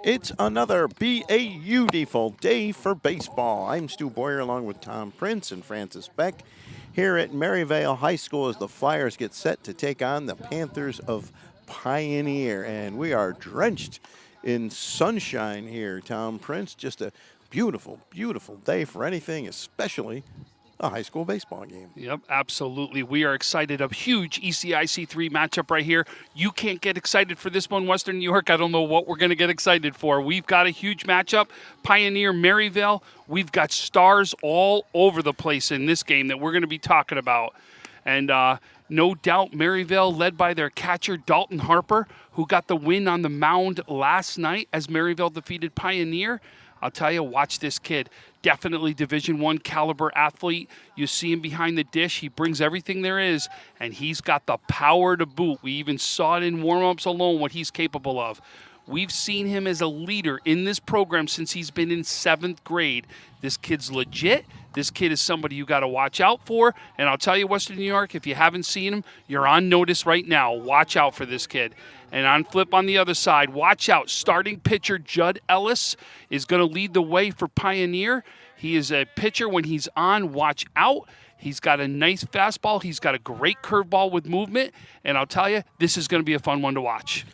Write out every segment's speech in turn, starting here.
It's another beautiful day for baseball. I'm Stu Boyer along with Tom Prince and Francis Beck here at Maryvale High School as the Flyers get set to take on the Panthers of Pioneer. And we are drenched in sunshine here, Tom Prince. Just a beautiful, beautiful day for anything, especially a high school baseball game. Yep, absolutely. We are excited. A huge ECIC3 matchup right here. You can't get excited for this one, Western New York. I don't know what we're going to get excited for. We've got a huge matchup. Pioneer, Maryvale. We've got stars all over the place in this game that we're going to be talking about. And no doubt Maryvale led by their catcher, Dalton Harper, who got the win on the mound last night as Maryvale defeated Pioneer. I'll tell you, watch this kid. Definitely Division I caliber athlete. You see him behind the dish. He brings everything there is, and he's got the power to boot. We even saw it in warm-ups alone, what he's capable of. We've seen him as a leader in this program since he's been in 7th grade. This kid's legit. This kid is somebody you got to watch out for. And I'll tell you, Western New York, if you haven't seen him, you're on notice right now. Watch out for this kid. And on flip on the other side, watch out. Starting pitcher Judd Ellis is going to lead the way for Pioneer. He is a pitcher when he's on. Watch out. He's got a nice fastball. He's got a great curveball with movement. And I'll tell you, this is going to be a fun one to watch.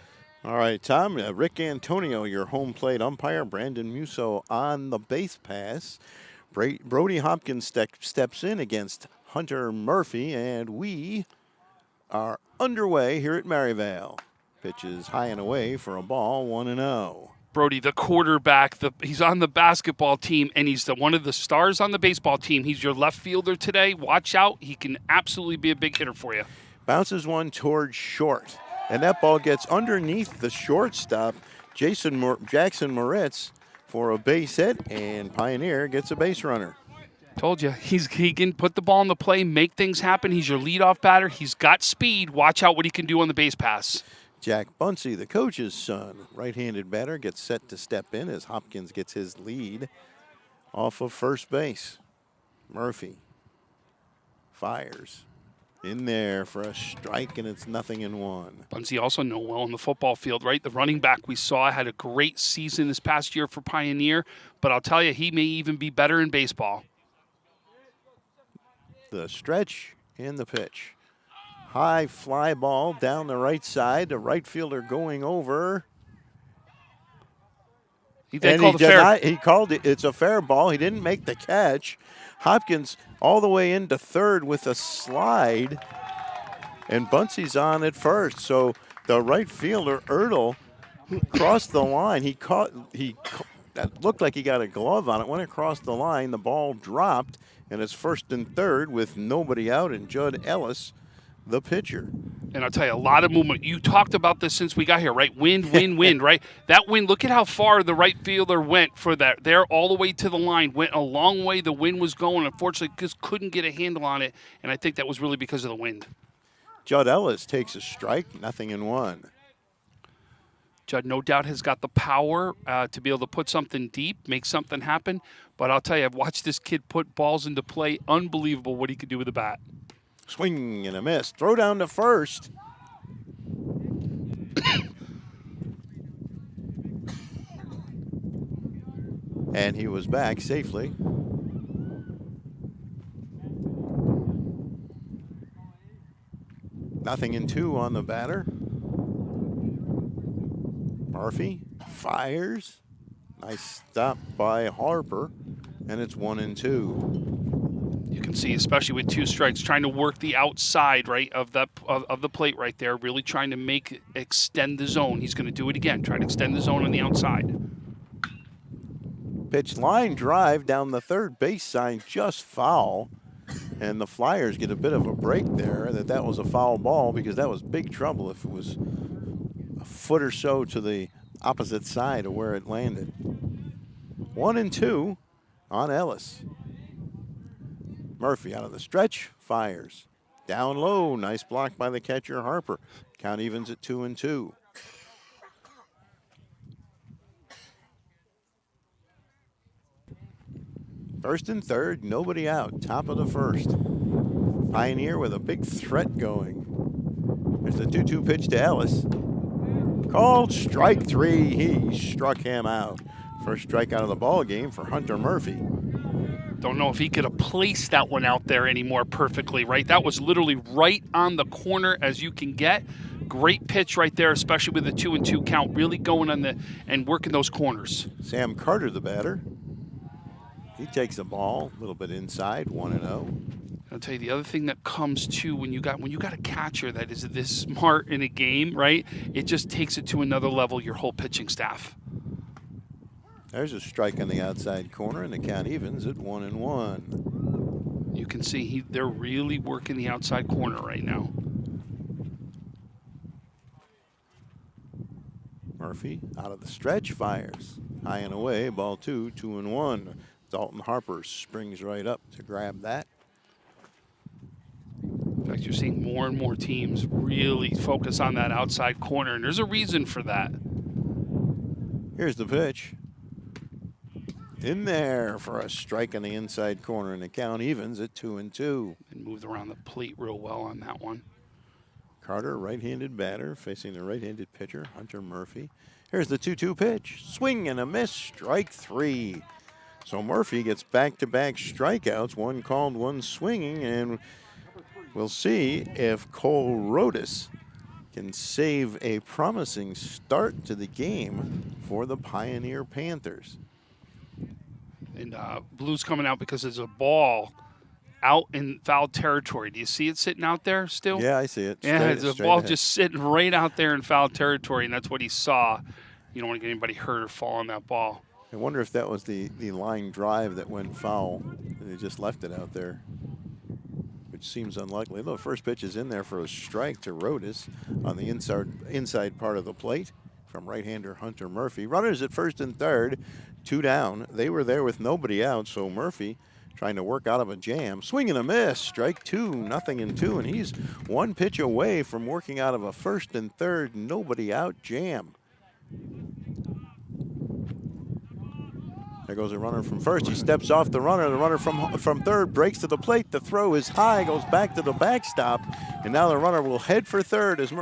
All right, Tom, Rick Antonio, your home plate umpire. Brandon Musso on the base pass. Brody Hopkins steps in against Hunter Murphy, and we are underway here at Maryvale. Pitches high and away for a ball, 1-0. Brody, the quarterback, he's on the basketball team, and he's one of the stars on the baseball team. He's your left fielder today. Watch out. He can absolutely be a big hitter for you. Bounces one towards short, and that ball gets underneath the shortstop, Jackson Moritz, for a base hit, and Pioneer gets a base runner. Told you, he can put the ball in the play, make things happen. He's your leadoff batter. He's got speed. Watch out what he can do on the base pass. Jack Bunsey, the coach's son, right-handed batter, gets set to step in as Hopkins gets his lead off of first base. Murphy fires in there for a strike, and it's 0-1. Bunsey also know well on the football field, right? The running back we saw had a great season this past year for Pioneer, but I'll tell you, he may even be better in baseball. The stretch and the pitch. High fly ball down the right side. The right fielder going over. He called it. It's a fair ball. He didn't make the catch. Hopkins all the way into third with a slide. And Bunsey's on at first. So the right fielder, Ertl, crossed the line. That looked like he got a glove on it. Went across the line. The ball dropped. And it's first and third with nobody out, and Judd Ellis, the pitcher. And I'll tell you, a lot of movement. You talked about this since we got here, right? Wind, right? That wind, look at how far the right fielder went for that. There all the way to the line. Went a long way. The wind was going. Unfortunately, just couldn't get a handle on it, and I think that was really because of the wind. Judd Ellis takes a strike, 0-1. Judd, no doubt, has got the power to be able to put something deep, make something happen. But I'll tell you, I've watched this kid put balls into play. Unbelievable what he could do with a bat. Swing and a miss. Throw down to first. And he was back safely. Nothing in 2 on the batter. Murphy fires. Nice stop by Harper, and it's 1-2. You can see, especially with 2 strikes, trying to work the outside, right, of the plate right there, really trying to extend the zone. He's going to do it again, try to extend the zone on the outside. Pitch line drive down the third base sign, just foul. And the Flyers get a bit of a break there that was a foul ball, because that was big trouble if it was a foot or so to the opposite side of where it landed. 1-2 on Ellis. Murphy out of the stretch, fires. Down low, nice block by the catcher Harper. Count evens at 2-2. First and third, nobody out. Top of the first. Pioneer with a big threat going. There's the 2-2 pitch to Ellis. Called strike 3. He struck him out. First strikeout of the ball game for Hunter Murphy. Don't know if he could have placed that one out there anymore perfectly, right? That was literally right on the corner as you can get. Great pitch right there, especially with the 2-2 count, really going on the and working those corners. Sam Carter, the batter. He takes the ball a little bit inside, 1-0. I'll tell you the other thing that comes to when you got a catcher that is this smart in a game, right? It just takes it to another level, your whole pitching staff. There's a strike on the outside corner, and the count evens at 1-1. You can see they're really working the outside corner right now. Murphy out of the stretch, fires high and away, ball 2, 2-1. Dalton Harper springs right up to grab that. In fact, you're seeing more and more teams really focus on that outside corner, and there's a reason for that. Here's the pitch. In there for a strike on the inside corner, and the count evens at 2-2. And moved around the plate real well on that one. Carter, right-handed batter, facing the right-handed pitcher, Hunter Murphy. Here's the 2-2 pitch. Swing and a miss, strike 3. So Murphy gets back-to-back strikeouts, one called, one swinging, and we'll see if Cole Rodas can save a promising start to the game for the Pioneer Panthers. And Blue's coming out because there's a ball out in foul territory. Do you see it sitting out there still? Yeah, I see it. Yeah, Straight- there's a straight ball ahead. just sitting right out there in foul territory, and that's what he saw. You don't want to get anybody hurt or fall on that ball. I wonder if that was the line drive that went foul. They just left it out there, which seems unlikely. The first pitch is in there for a strike to Rodas on the inside part of the plate from right-hander Hunter Murphy. Runners at first and third, 2 down. They were there with nobody out, so Murphy trying to work out of a jam. Swing and a miss, strike 2, 0-2, and he's one pitch away from working out of a first and third, nobody out jam. There goes a runner from first. He steps off the runner. The runner from third breaks to the plate. The throw is high, goes back to the backstop, and now the runner will head for third as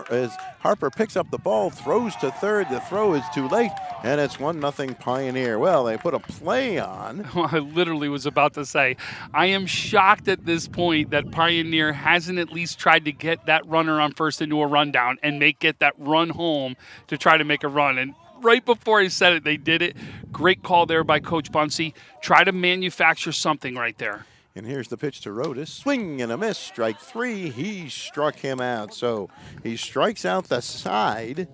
Harper picks up the ball, throws to third. The throw is too late, and it's 1-0 Pioneer. Well, they put a play on. I literally was about to say, I am shocked at this point that Pioneer hasn't at least tried to get that runner on first into a rundown and get that run home to try to make a run. And right before he said it, they did it. Great call there by Coach Bunsey. Try to manufacture something right there. And here's the pitch to Rodas. Swing and a miss, strike 3. He struck him out. So he strikes out the side,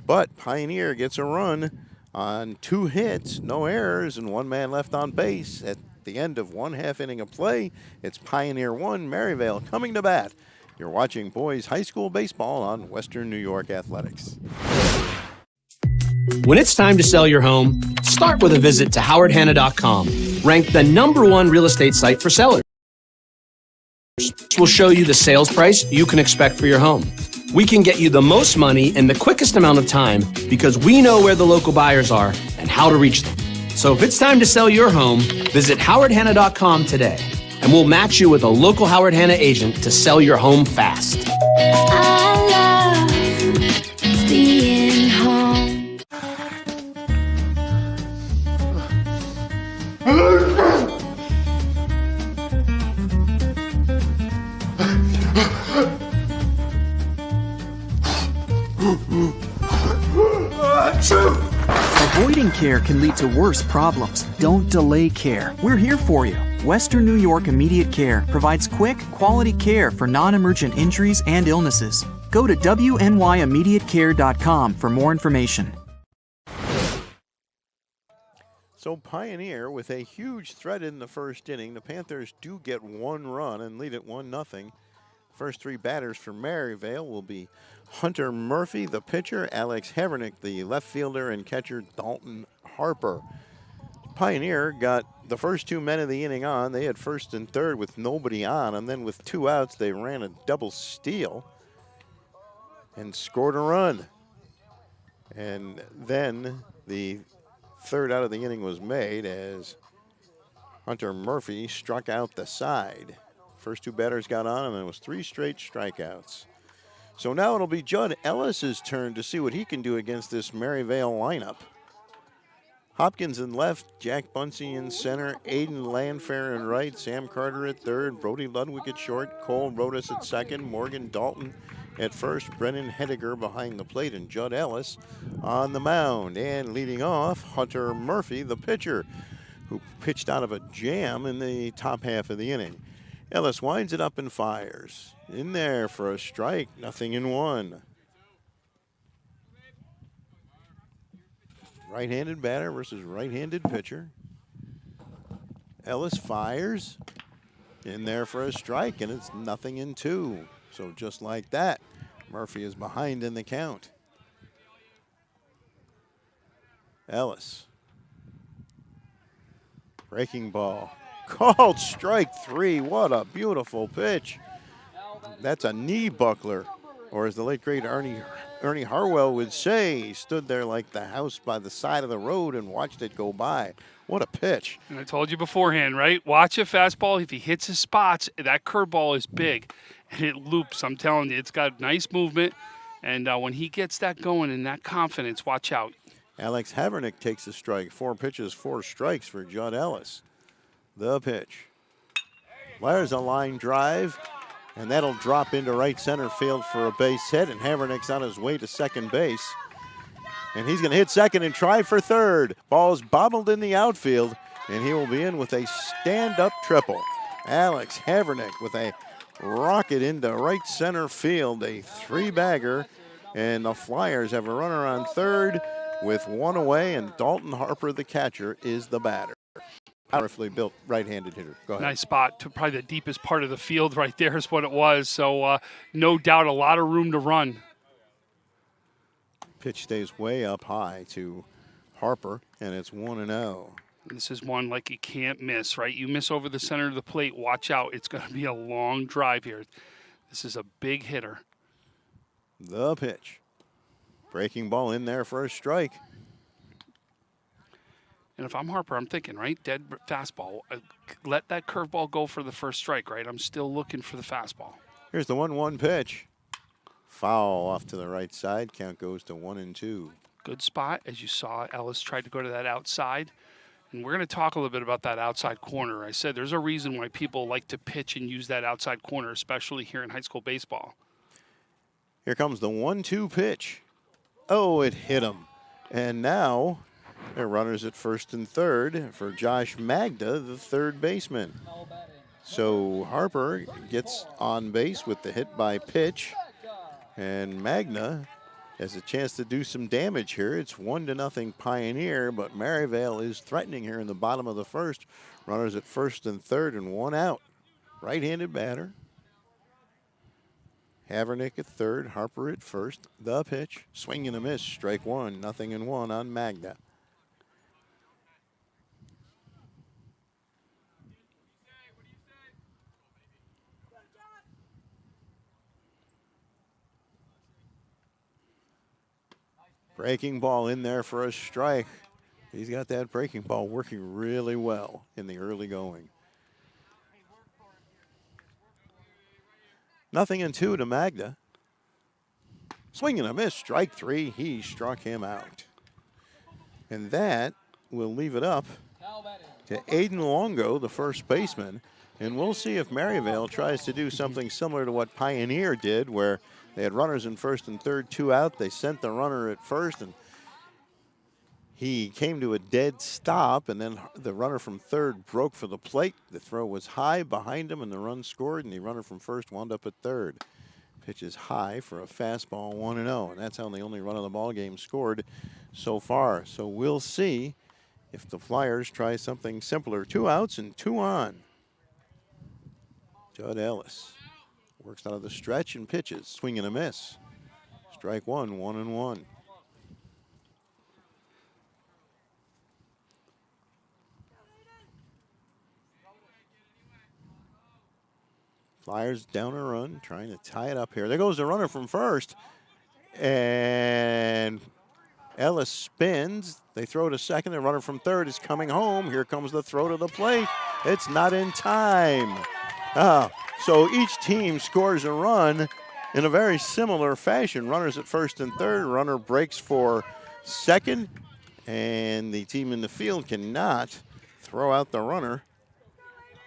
but Pioneer gets a run on 2 hits, no errors, and 1 man left on base. At the end of 1/2 inning of play, it's Pioneer 1, Maryvale coming to bat. You're watching boys high school baseball on Western New York Athletics. When it's time to sell your home, start with a visit to howardhanna.com, ranked the #1 real estate site for sellers. We'll show you the sales price you can expect for your home. We can get you the most money in the quickest amount of time because we know where the local buyers are and how to reach them. So if it's time to sell your home, visit howardhanna.com today, and we'll match you with a local Howard Hanna agent to sell your home fast. I love being home. Avoiding care can lead to worse problems. Don't delay care. We're here for you. Western New York Immediate Care provides quick, quality care for non-emergent injuries and illnesses. Go to wnyImmediatecare.com for more information. So Pioneer with a huge threat in the first inning. The Panthers do get 1 run and lead at 1-0. First 3 batters for Maryvale will be Hunter Murphy, the pitcher, Alex Hevernick, the left fielder, and catcher Dalton Harper. Pioneer got the first 2 men of the inning on. They had first and third with nobody on, and then with 2 outs, they ran a double steal and scored a run. And then the third out of the inning was made as Hunter Murphy struck out the side. First 2 batters got on, and then it was 3 straight strikeouts. So now it'll be Judd Ellis's turn to see what he can do against this Maryvale lineup. Hopkins in left, Jack Bunsey in center, Aiden Landfair in right, Sam Carter at third, Brody Ludwig at short, Cole Rodas at second, Morgan Dalton at first, Brennan Hediger behind the plate, and Judd Ellis on the mound. And leading off, Hunter Murphy, the pitcher, who pitched out of a jam in the top half of the inning. Ellis winds it up and fires. In there for a strike, 0-1. Right-handed batter versus right-handed pitcher. Ellis fires. In there for a strike, and it's 0-2. So just like that, Murphy is behind in the count. Ellis. Breaking ball. Called strike 3. What a beautiful pitch. That's a knee buckler, or as the late great Ernie Harwell would say, he stood there like the house by the side of the road and watched it go by. What a pitch. And I told you beforehand, right? Watch a fastball. If he hits his spots, that curveball is big, and it loops. I'm telling you, it's got nice movement, and when he gets that going and that confidence, watch out. Alex Havernick takes a strike. 4 pitches, 4 strikes for Judd Ellis. The pitch. There's a line drive, and that'll drop into right center field for a base hit, and Havernick's on his way to second base. And he's going to hit second and try for third. Ball's bobbled in the outfield, and he will be in with a stand-up triple. Alex Havernick with a rocket into right center field, a 3-bagger, and the Flyers have a runner on third with 1 away, and Dalton Harper, the catcher, is the batter. Powerfully built right-handed hitter. Go ahead. Nice spot to probably the deepest part of the field right there is what it was. So no doubt a lot of room to run. Pitch stays way up high to Harper, and it's 1-0. This is one like you can't miss, right? You miss over the center of the plate, watch out. It's going to be a long drive here. This is a big hitter. The pitch. Breaking ball in there for a strike. And if I'm Harper, I'm thinking, right, dead fastball. Let that curveball go for the first strike, right? I'm still looking for the fastball. Here's the 1-1 pitch. Foul off to the right side. Count goes to 1-2. Good spot. As you saw, Ellis tried to go to that outside. And we're going to talk a little bit about that outside corner. I said there's a reason why people like to pitch and use that outside corner, especially here in high school baseball. Here comes the 1-2 pitch. Oh, it hit him. And now there are runners at first and third for Josh Magda, the third baseman. So Harper gets on base with the hit by pitch, and Magna has a chance to do some damage here. It's 1-0 Pioneer, but Maryvale is threatening here in the bottom of the first. Runners at first and third and 1 out. Right-handed batter. Havernick at third, Harper at first. The pitch, swing and a miss, strike 1, 0-1 on Magna. Breaking ball in there for a strike. He's got that breaking ball working really well in the early going. 0-2 to Magda. Swing and a miss, strike 3. He struck him out. And that will leave it up to Aiden Longo, the first baseman. And we'll see if Maryvale tries to do something similar to what Pioneer did, where they had runners in first and third, 2 out. They sent the runner at first, and he came to a dead stop, and then the runner from third broke for the plate. The throw was high behind him, and the run scored, and the runner from first wound up at third. Pitch is high for a fastball, 1-0, and that's how the only run of the ball game scored so far. So we'll see if the Flyers try something simpler. 2 outs and 2 on. Judd Ellis works out of the stretch and pitches. Swing and a miss. Strike 1, 1-1. Flyers down a run, trying to tie it up here. There goes the runner from first. And Ellis spins. They throw to second. The runner from third is coming home. Here comes the throw to the plate. It's not in time. So each team scores a run, in a very similar fashion. Runners at first and third. Runner breaks for second, and the team in the field cannot throw out the runner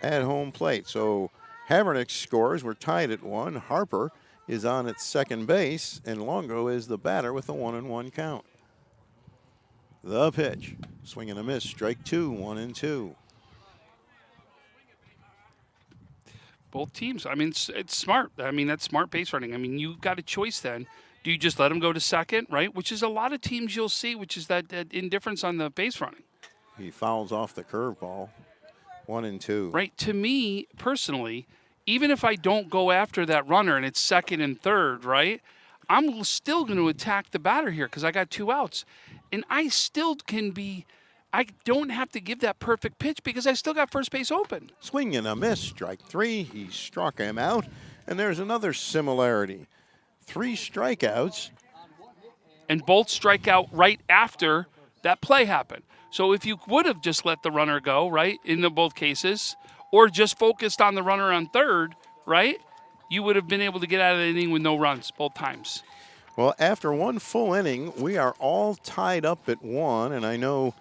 at home plate. So Havernick scores. We're tied at 1. Harper is on at second base, and Longo is the batter with a 1-1 count. The pitch. Swing and a miss. Strike 2, 1-2. Both teams. I mean, it's smart. I mean, that's smart base running. I mean, you've got a choice then. Do you just let them go to second, right? Which is a lot of teams you'll see, which is that indifference on the base running. He fouls off the curveball. 1-2. Right. To me, personally, even if I don't go after that runner and it's second and third, right, I'm still going to attack the batter here because I got 2 outs. And I still can be – I don't have to give that perfect pitch because I still got first base open. Swing and a miss. Strike 3. He struck him out. And there's another similarity. 3 strikeouts. And both strike out right after that play happened. So if you would have just let the runner go, right, in both cases, or just focused on the runner on third, right, you would have been able to get out of the inning with no runs both times. Well, after 1 full inning, we are all tied up at 1, and I know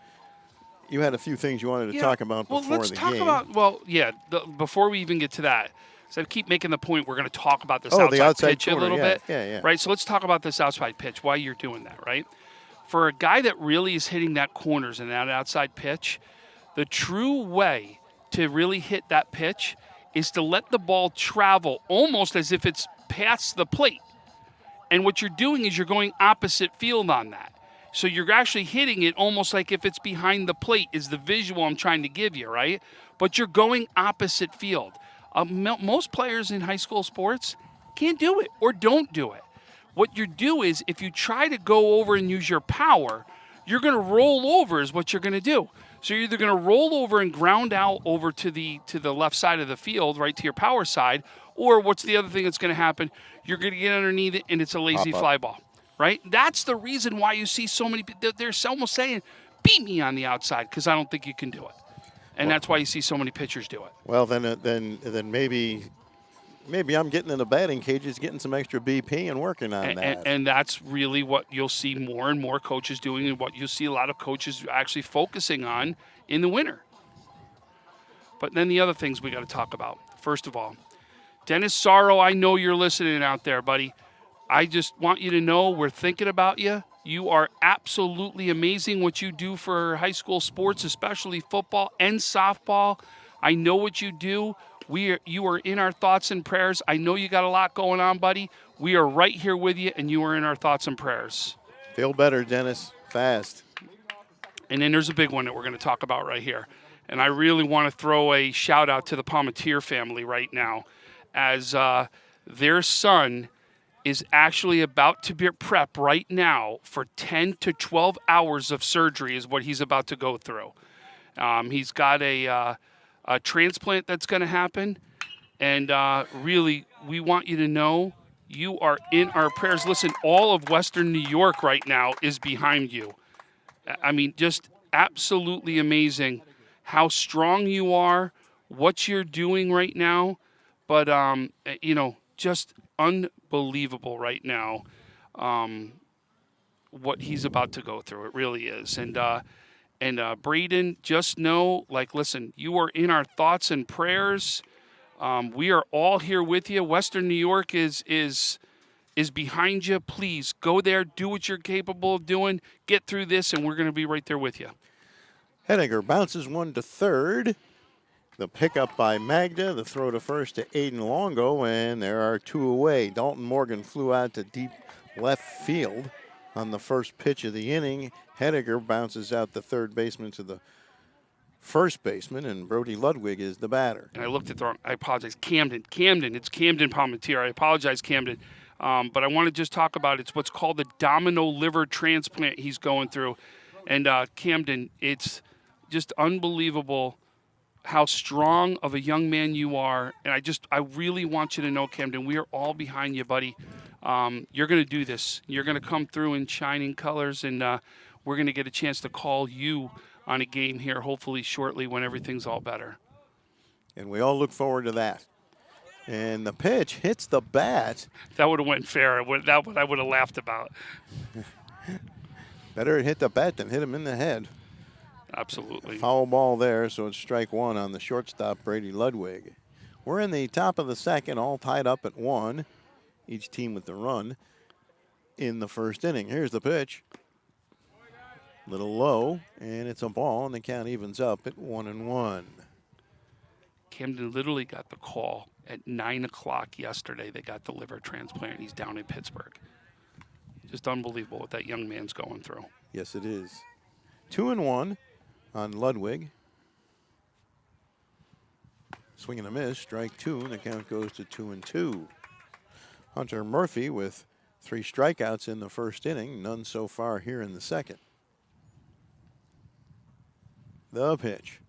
you had a few things you wanted to talk about before the game. Well, let's talk about, before we even get to that, so I keep making the point we're going to talk about this outside pitch corner, a little bit. Yeah. Right, so let's talk about this outside pitch, why you're doing that, right? For a guy that really is hitting that corners and that outside pitch, the true way to really hit that pitch is to let the ball travel almost as if it's past the plate. And what you're doing is you're going opposite field on that. So you're actually hitting it almost like if it's behind the plate is the visual I'm trying to give you, right? But you're going opposite field. Most players in high school sports can't do it or don't do it. What you do is if you try to go over and use your power, you're going to roll over is what you're going to do. So you're either going to roll over and ground out over to the left side of the field, right to your power side, or what's the other thing that's going to happen? You're going to get underneath it and it's a lazy fly ball, right? That's the reason why you see so many – they're almost saying, beat me on the outside because I don't think you can do it. And that's why you see so many pitchers do it. Well, then maybe I'm getting in the batting cages, getting some extra BP and working on that. And that's really what you'll see more and more coaches doing and what you'll see a lot of coaches actually focusing on in the winter. But then the other things we got to talk about. First of all, Dennis Sorrow, I know you're listening out there, buddy. I just want you to know we're thinking about you. You are absolutely amazing what you do for high school sports, especially football and softball. I know what you do. You are in our thoughts and prayers. I know you got a lot going on, buddy. We are right here with you, and you are in our thoughts and prayers. Feel better, Dennis. Fast. And then there's a big one that we're going to talk about right here. And I really want to throw a shout-out to the Palmatier family right now as their son is actually about to be prep right now for 10 to 12 hours of surgery is what he's about to go through. He's got a transplant that's going to happen. And really, we want you to know you are in our prayers. Listen, all of Western New York right now is behind you. I mean, just absolutely amazing how strong you are, what you're doing right now. But, just unbelievable right now what he's about to go through. It really is. And Braden, just know, listen, you are in our thoughts and prayers. We are all here with you. Western New York is behind you. Please go there, do what you're capable of doing, get through this, and we're going to be right there with you. Henniger bounces one to third. The pickup by Magda, the throw to first to Aiden Longo, and there are 2 away. Dalton Morgan flew out to deep left field on the first pitch of the inning. Henniger bounces out the third baseman to the first baseman, and Brody Ludwig is the batter. And I looked at the wrong, I apologize, Camden, it's Camden Palmatier. I apologize, Camden. But I want to just talk about it's what's called the domino liver transplant he's going through. And Camden, it's just unbelievable how strong of a young man you are. And I really want you to know, Camden, we are all behind you, buddy. You're going to do this. You're going to come through in shining colors, and we're going to get a chance to call you on a game here hopefully shortly when everything's all better. And we all look forward to that. And the pitch hits the bat. That would have went fair. That what I would have laughed about. Better it hit the bat than hit him in the head. Absolutely. Foul ball there, so it's strike one on the shortstop, Brady Ludwig. We're in the top of the second, all tied up at 1. Each team with the run in the first inning. Here's the pitch. Little low, and it's a ball, and the count evens up at 1-1. Camden literally got the call at 9 o'clock yesterday. They got the liver transplant. He's down in Pittsburgh. Just unbelievable what that young man's going through. Yes, it is. 2-1 on Ludwig. Swing and a miss, strike 2, and the count goes to 2-2. Hunter Murphy with 3 strikeouts in the first inning, none so far here in the second. The pitch.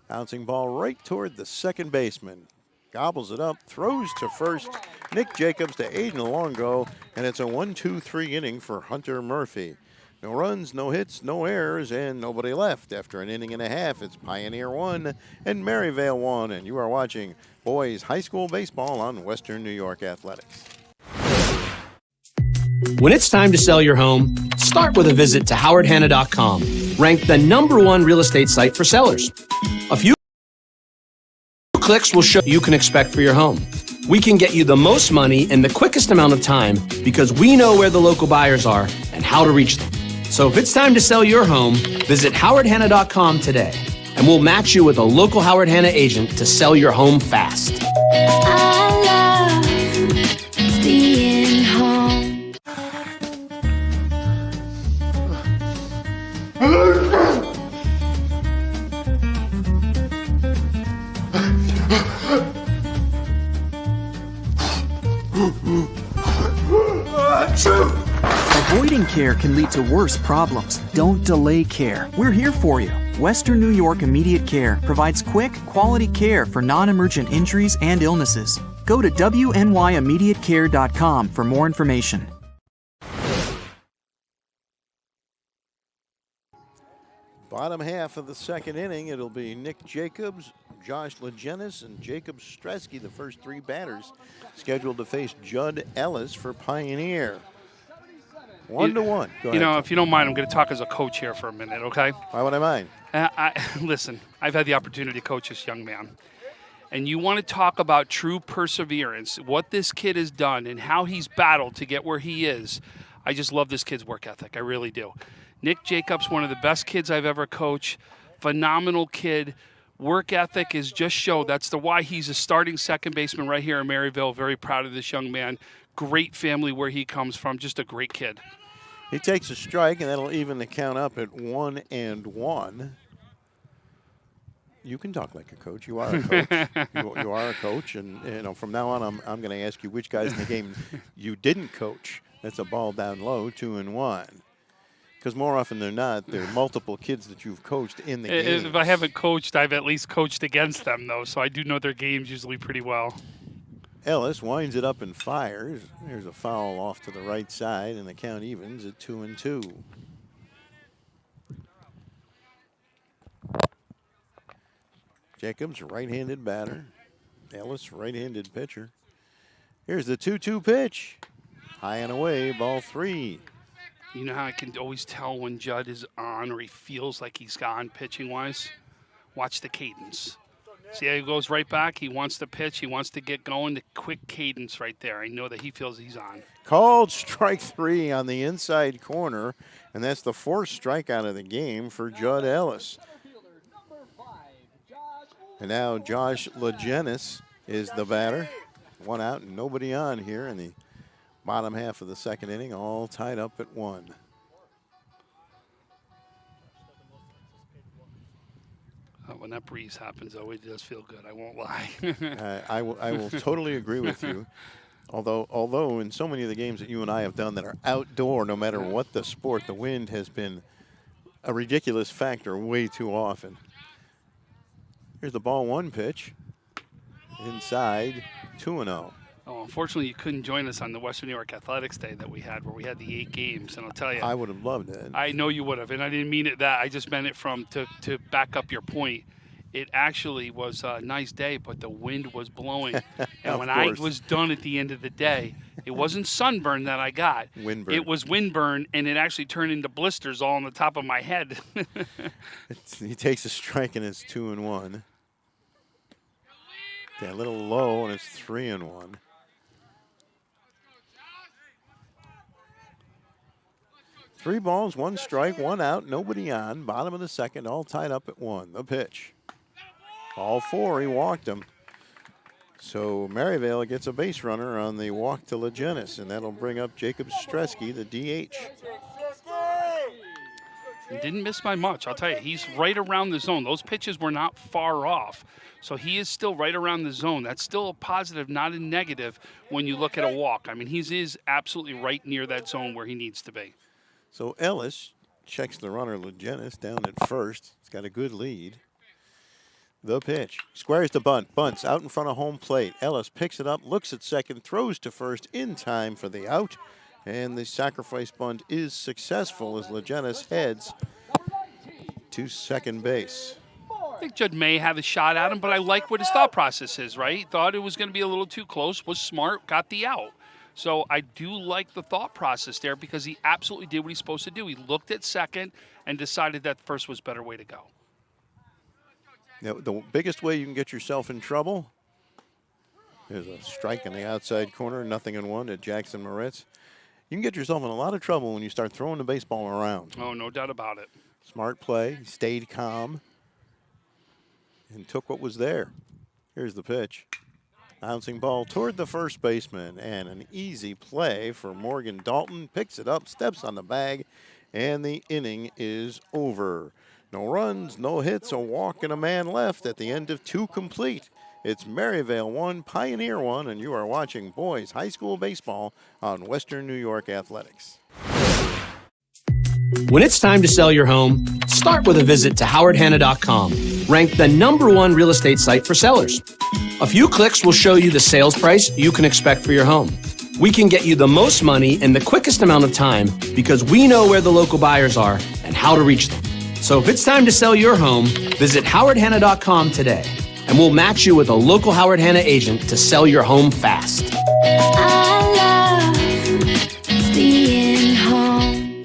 Bouncing ball right toward the second baseman. Gobbles it up, throws to first. Nick Jacobs to Aiden Longo, and it's a 1-2-3 inning for Hunter Murphy. No runs, no hits, no errors, and nobody left. After an inning and a half, it's Pioneer 1 and Maryvale 1, and you are watching boys high school baseball on Western New York Athletics. When it's time to sell your home, start with a visit to howardhanna.com, ranked the #1 real estate site for sellers. A few clicks will show you can expect for your home. We can get you the most money in the quickest amount of time because we know where the local buyers are and how to reach them. So if it's time to sell your home, visit howardhanna.com today, and we'll match you with a local Howard Hanna agent to sell your home fast. I love being home. Avoiding care can lead to worse problems. Don't delay care. We're here for you. Western New York Immediate Care provides quick, quality care for non-emergent injuries and illnesses. Go to wnyImmediatecare.com for more information. Bottom half of the second inning, it'll be Nick Jacobs, Josh Legenis, and Jacob Stresky, the first 3 batters, scheduled to face Judd Ellis for Pioneer. 1-1. Go You know, ahead. if you don't mind, I'm going to talk as a coach here for a minute, okay? Why would I mind? Listen, I've had the opportunity to coach this young man. And you want to talk about true perseverance, what this kid has done and how he's battled to get where he is. I just love this kid's work ethic. I really do. Nick Jacobs, one of the best kids I've ever coached. Phenomenal kid. Work ethic is just show. That's why he's a starting second baseman right here in Maryvale. Very proud of this young man. Great family where he comes from. Just a great kid. He takes a strike, and that'll even the count up at 1-1. You can talk like a coach. You are a coach. you are a coach, and you know from now on, I'm going to ask you which guys in the game you didn't coach. That's a ball down low, 2-1. Because more often than not, there are multiple kids that you've coached in the game. If I haven't coached, I've at least coached against them, though, so I do know their games usually pretty well. Ellis winds it up and fires. There's a foul off to the right side, and the count evens at 2-2. Jacobs, right-handed batter. Ellis, right-handed pitcher. Here's the 2-2 pitch. High and away, ball 3. You know how I can always tell when Judd is on or he feels like he's gone pitching-wise? Watch the cadence. See how he goes right back? He wants to pitch. He wants to get going. The quick cadence right there. I know that he feels he's on. Called strike 3 on the inside corner, and that's the 4th strikeout of the game for Judd Ellis. And now Josh Legenis is the batter. 1 out and nobody on here in the bottom half of the second inning, all tied up at 1. When that breeze happens, though, it does feel good. I won't lie. I will totally agree with you. Although in so many of the games that you and I have done that are outdoor, no matter what the sport, the wind has been a ridiculous factor way too often. Here's the ball 1 pitch. Inside, 2-0. Oh, unfortunately, you couldn't join us on the Western New York Athletics Day that we had, where we had the 8 games. And I'll tell you, I would have loved it. I know you would have, and I didn't mean it that. I just meant it to back up your point. it actually was a nice day, but the wind was blowing. And Of when I course. was done at the end of the day, it wasn't sunburn that I got. Windburn. It was windburn, and it actually turned into blisters all on the top of my head. He takes a strike, and it's 2-1. Yeah, a little low, and it's 3-1. Three balls, one strike, one out, nobody on. Bottom of the second, all tied up at 1. The pitch. All 4, he walked them. So Maryvale gets a base runner on the walk to Legenis, and that'll bring up Jacob Stresky, the DH. He didn't miss by much. I'll tell you, he's right around the zone. Those pitches were not far off. So he is still right around the zone. That's still a positive, not a negative when you look at a walk. I mean, he is absolutely right near that zone where he needs to be. So Ellis checks the runner Legenis down at first. He's got a good lead. The pitch. Squares the bunt. Bunts out in front of home plate. Ellis picks it up, looks at second, throws to first in time for the out. And the sacrifice bunt is successful as Legenis heads to second base. I think Judd may have a shot at him, but I like what his thought process is, right? He thought it was going to be a little too close, was smart, got the out. So I do like the thought process there because he absolutely did what he's supposed to do. He looked at second and decided that first was a better way to go. Now, the biggest way you can get yourself in trouble is a strike in the outside corner, 0-1 to Jackson Moritz. You can get yourself in a lot of trouble when you start throwing the baseball around. Oh, no doubt about it. Smart play, stayed calm, and took what was there. Here's the pitch. Bouncing ball toward the first baseman, and an easy play for Morgan Dalton. Picks it up, steps on the bag, and the inning is over. No runs, no hits, a walk, and a man left at the end of 2 complete. It's Maryvale 1, Pioneer 1, and you are watching boys high school baseball on Western New York Athletics. When it's time to sell your home, start with a visit to howardhanna.com, ranked the #1 real estate site for sellers. A few clicks will show you the sales price you can expect for your home. We can get you the most money in the quickest amount of time because we know where the local buyers are and how to reach them. So if it's time to sell your home, visit howardhanna.com today, and we'll match you with a local Howard Hanna agent to sell your home fast. I love being home.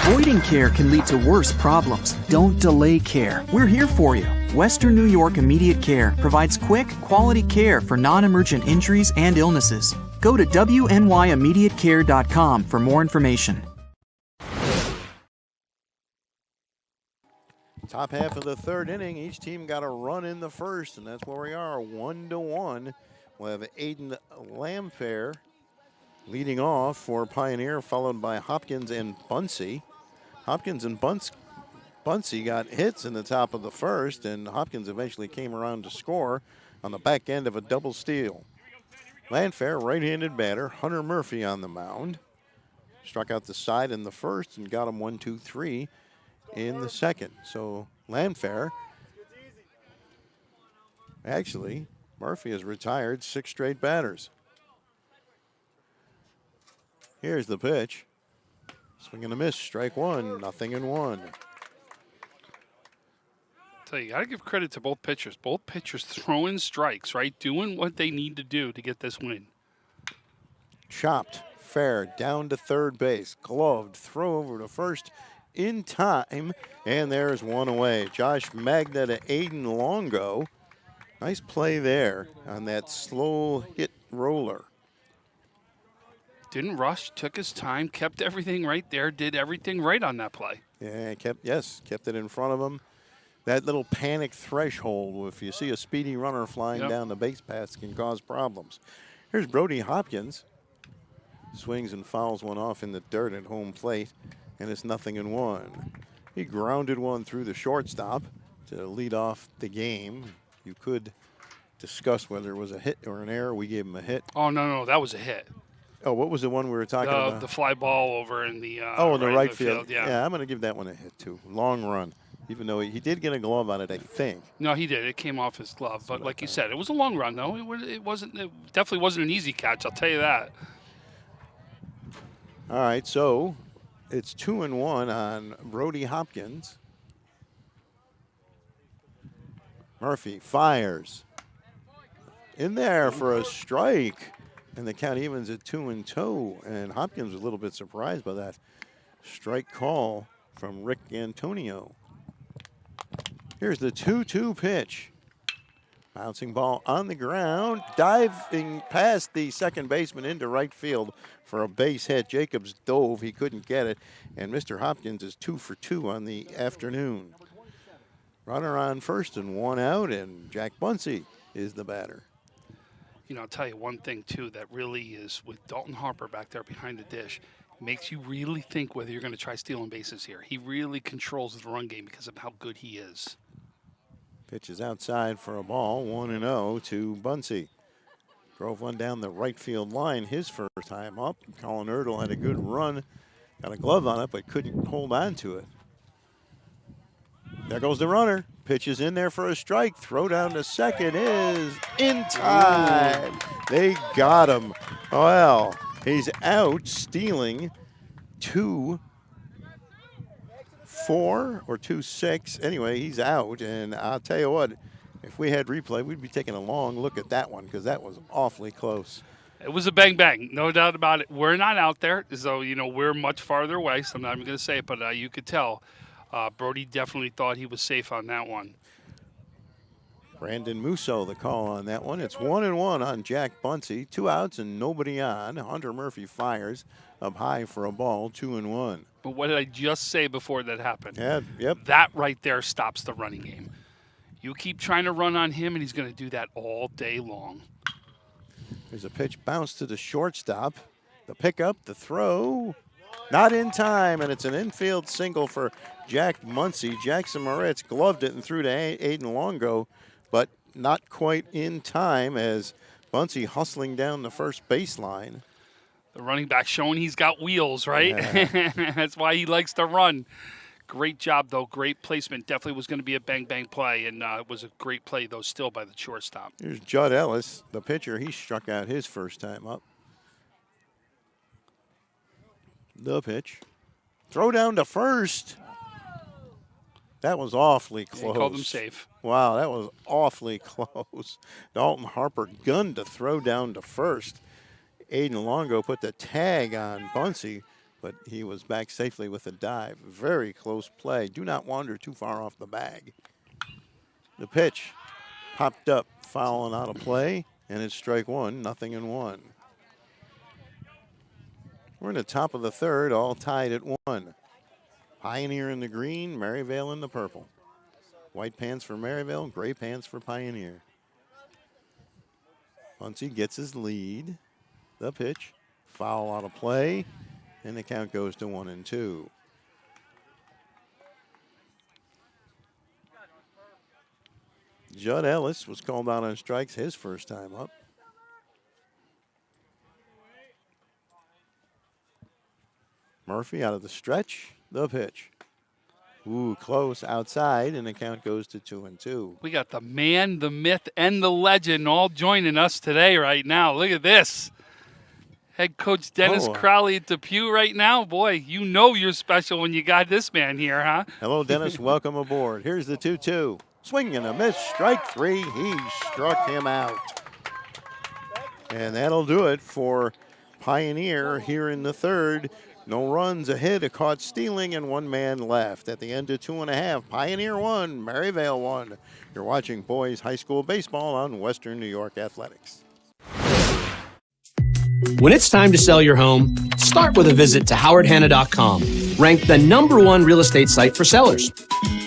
Avoiding care can lead to worse problems. Don't delay care. We're here for you. Western New York Immediate Care provides quick, quality care for non-emergent injuries and illnesses. Go to wnyImmediatecare.com for more information. Top half of the third inning, each team got a run in the first, and that's where we are, 1-1. We'll have Aiden Lamfair leading off for Pioneer, followed by Hopkins and Bunsey. Hopkins and Bunsey got hits in the top of the first, and Hopkins eventually came around to score on the back end of a double steal. Landfair, right-handed batter, Hunter Murphy on the mound. Struck out the side in the first and got him 1-2-3 in the second. So Landfair, actually, Murphy has retired 6 straight batters. Here's the pitch. Swing and a miss, strike 1, 0-1. So you got to give credit to both pitchers. Both pitchers throwing strikes, right? Doing what they need to do to get this win. Chopped, fair, down to third base. Gloved, throw over to first in time, and there's one away. Josh Magna to Aiden Longo. Nice play there on that slow hit roller. Didn't rush, took his time, kept everything right there, did everything right on that play. Yeah, kept it in front of him. That little panic threshold, if you see a speedy runner flying down the base paths, can cause problems. Here's Brody Hopkins. Swings and fouls one off in the dirt at home plate, and it's 0-1. He grounded one through the shortstop to lead off the game. You could discuss whether it was a hit or an error. We gave him a hit. Oh, no, that was a hit. Oh, what was the one we were talking about? The fly ball over in the in the right field. Yeah, I'm going to give that one a hit, too. Long run. even though he did get a glove on it, I think. No, he did. It came off his glove. But like you said, it was a long run, though. It definitely wasn't an easy catch, I'll tell you that. All right, so it's 2-1 on Brody Hopkins. Murphy fires. In there for a strike. And the count evens at 2-2. And Hopkins was a little bit surprised by that strike call from Rick Antonio. Here's the 2-2 pitch. Bouncing ball on the ground, diving past the second baseman into right field for a base hit. Jacobs dove, he couldn't get it. And Mr. Hopkins is 2 for 2 on the afternoon. Runner on first and 1 out, and Jack Bunsey is the batter. You know, I'll tell you one thing, too, that really is with Dalton Harper back there behind the dish, makes you really think whether you're going to try stealing bases here. He really controls the run game because of how good he is. Pitch is outside for a ball, 1-0 to Bunsey. Drove one down the right field line his first time up. Colin Ertl had a good run, got a glove on it, but couldn't hold on to it. There goes the runner. Pitch is in there for a strike. Throw down to second is in time. They got him. Well, he's out stealing 2-4 or 2-6. Anyway, he's out. And I'll tell you what, if we had replay, we'd be taking a long look at that one because that was awfully close. It was a bang-bang, no doubt about it. We're not out there, so, you know, we're much farther away, so I'm not even going to say it, but you could tell. Brody definitely thought he was safe on that one. Brandon Musso, the call on that one. It's 1-1 on Jack Bunsey. 2 outs and nobody on. Hunter Murphy fires up high for a ball, 2-1. But what did I just say before that happened? Yeah, yep. That right there stops the running game. You keep trying to run on him, and he's going to do that all day long. There's a pitch bounce to the shortstop. The pickup, the throw. Not in time, and it's an infield single for Jack Bunsey. Jackson Moritz gloved it and threw to Aiden Longo, but not quite in time as Bunsey hustling down the first baseline. The running back showing he's got wheels, right? Yeah. That's why he likes to run. Great job, though. Great placement. Definitely was going to be a bang-bang play, and it was a great play, though, still by the shortstop. Here's Judd Ellis, the pitcher. He struck out his first time up. The pitch. Throw down to first. That was awfully close. Yeah, he called him safe. Wow, that was awfully close. Dalton Harper gunned to throw down to first. Aiden Longo put the tag on Bunsey, but he was back safely with a dive. Very close play. Do not wander too far off the bag. The pitch popped up, fouling out of play, and it's strike one, 0-1. We're in the top of the third, all tied at 1. Pioneer in the green, Maryvale in the purple. White pants for Maryvale, gray pants for Pioneer. Bunsey gets his lead. The pitch, foul out of play, and the count goes to 1-2. Judd Ellis was called out on strikes his first time up. Murphy out of the stretch, the pitch. Ooh, close outside, and the count goes to 2-2. We got the man, the myth, and the legend all joining us today right now. Look at this. Head coach Dennis Crowley at Depew right now. Boy, you know you're special when you got this man here, huh? Hello, Dennis. Welcome aboard. Here's the 2-2. Swing and a miss. Strike 3. He struck him out. And that'll do it for Pioneer here in the third. No runs ahead, a caught stealing, and 1 man left. At the end of 2.5, Pioneer 1, Maryvale 1. You're watching boys high school baseball on Western New York Athletics. When it's time to sell your home, start with a visit to howardhanna.com, ranked the #1 real estate site for sellers.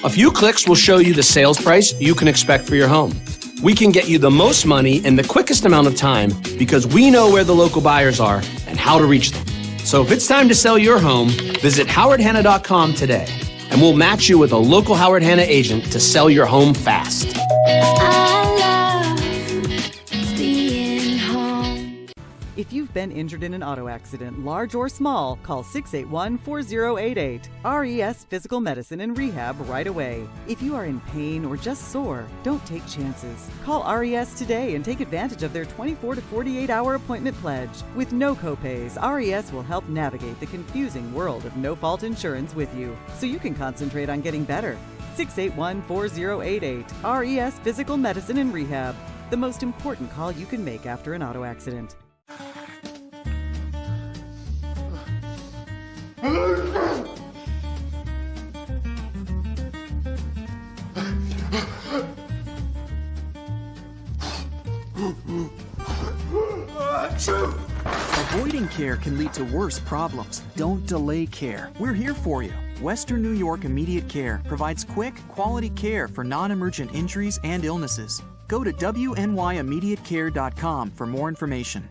A few clicks will show you the sales price you can expect for your home. We can get you the most money in the quickest amount of time because we know where the local buyers are and how to reach them. So if it's time to sell your home, visit howardhanna.com today, and we'll match you with a local Howard Hanna agent to sell your home fast. I love being home. If you've been injured in an auto accident, large or small, call 681-4088. RES Physical Medicine and Rehab right away. If you are in pain or just sore, don't take chances. Call RES today and take advantage of their 24 to 48 hour appointment pledge. With no copays, RES will help navigate the confusing world of no-fault insurance with you, so you can concentrate on getting better. 681-4088. RES Physical Medicine and Rehab. The most important call you can make after an auto accident. Avoiding care can lead to worse problems. Don't delay care. We're here for you. Western New York Immediate Care provides quick, quality care for non-emergent injuries and illnesses. Go to WNYimmediatecare.com for more information.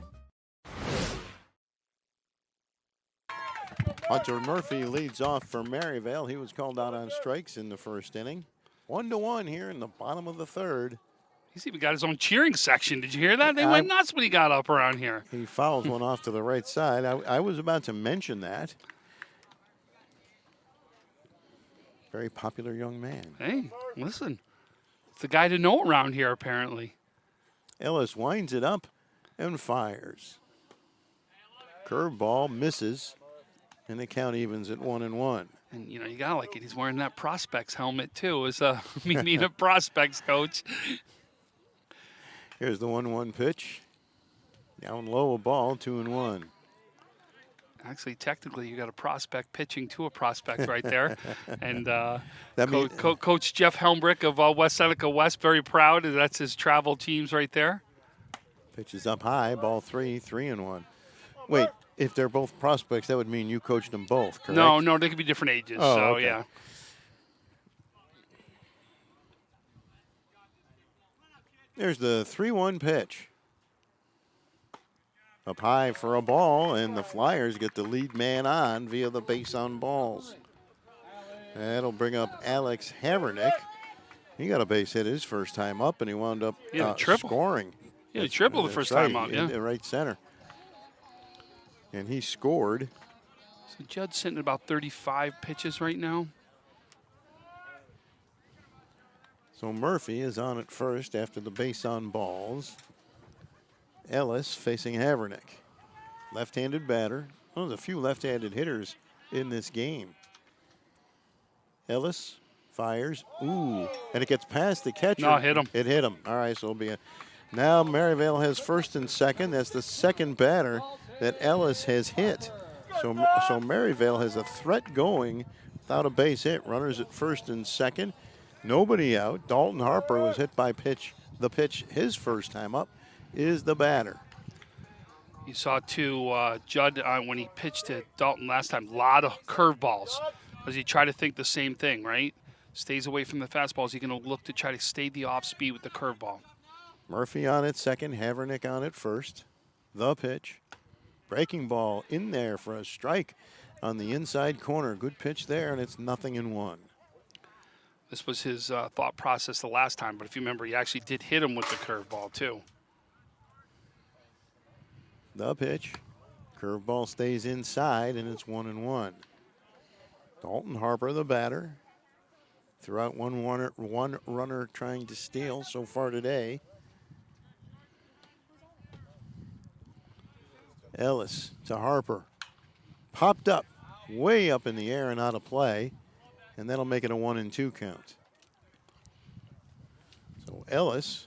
Hunter Murphy leads off for Maryvale. He was called out on strikes in the first inning. 1-1 here in the bottom of the third. He's even got his own cheering section. Did you hear that? They went nuts when he got up around here. He fouls one off to the right side. I was about to mention that. Very popular young man. Hey, listen. It's the guy to know around here, apparently. Ellis winds it up and fires. Curveball misses, and the count evens at 1-1. And, you know, you got to like it. He's wearing that Prospects helmet, too, as me being a Prospects coach. Here's the 1-1 pitch. Down low a ball, 2-1. Actually, technically, you got a prospect pitching to a prospect right there. And Coach Jeff Helmbrick of West Seneca West, very proud. That's his travel teams right there. Pitch is up high, ball 3-1. Wait, if they're both prospects, that would mean you coached them both, correct? No, they could be different ages. Oh, so, okay. Yeah. There's the 3-1 pitch. Up high for a ball, and the Flyers get the lead man on via the base on balls. That'll bring up Alex Havernick. He got a base hit his first time up, and he wound up scoring. Yeah, he tripled the first time up, yeah. In right center. And he scored. So Judd's sitting at about 35 pitches right now. So Murphy is on at first after the base on balls. Ellis facing Havernick. Left-handed batter. Well, there's a few left-handed hitters in this game. Ellis fires. Ooh, and it gets past the catcher. No, it hit him. It hit him. All right, so it'll be a. Now Maryvale has first and second. That's the second batter that Ellis has hit. So Maryvale has a threat going without a base hit. Runners at first and second. Nobody out. Dalton Harper was hit by the pitch his first time up. Is the batter. You saw, too, Judd, when he pitched to Dalton last time, a lot of curveballs. Does he try to think the same thing, right? Stays away from the fastballs. He's going to look to try to stay the off speed with the curveball. Murphy on at second, Havernick on at first. The pitch. Breaking ball in there for a strike on the inside corner. Good pitch there, and it's 0-1. This was his thought process the last time, but if you remember, he actually did hit him with the curveball, too. The pitch. Curveball stays inside, and it's 1-1. Dalton Harper, the batter. Threw out one runner trying to steal so far today. Ellis to Harper. Popped up, way up in the air and out of play, and that'll make it a 1-2 count. So Ellis.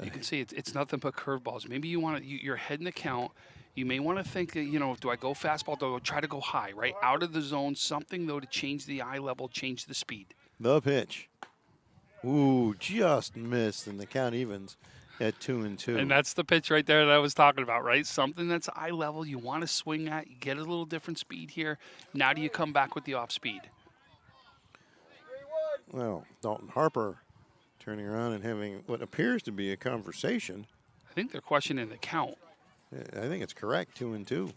You can see it's nothing but curveballs. Maybe you want to, you're ahead in the count. You may want to think, do I go fastball? Do I try to go high, right? Out of the zone, something, though, to change the eye level, change the speed. The pitch. Ooh, just missed, and the count evens at 2-2. And that's the pitch right there that I was talking about, right? Something that's eye level you want to swing at. You get a little different speed here. Now do you come back with the off speed? Well, Dalton Harper turning around and having what appears to be a conversation. I think they're questioning the count. I think it's correct, 2-2.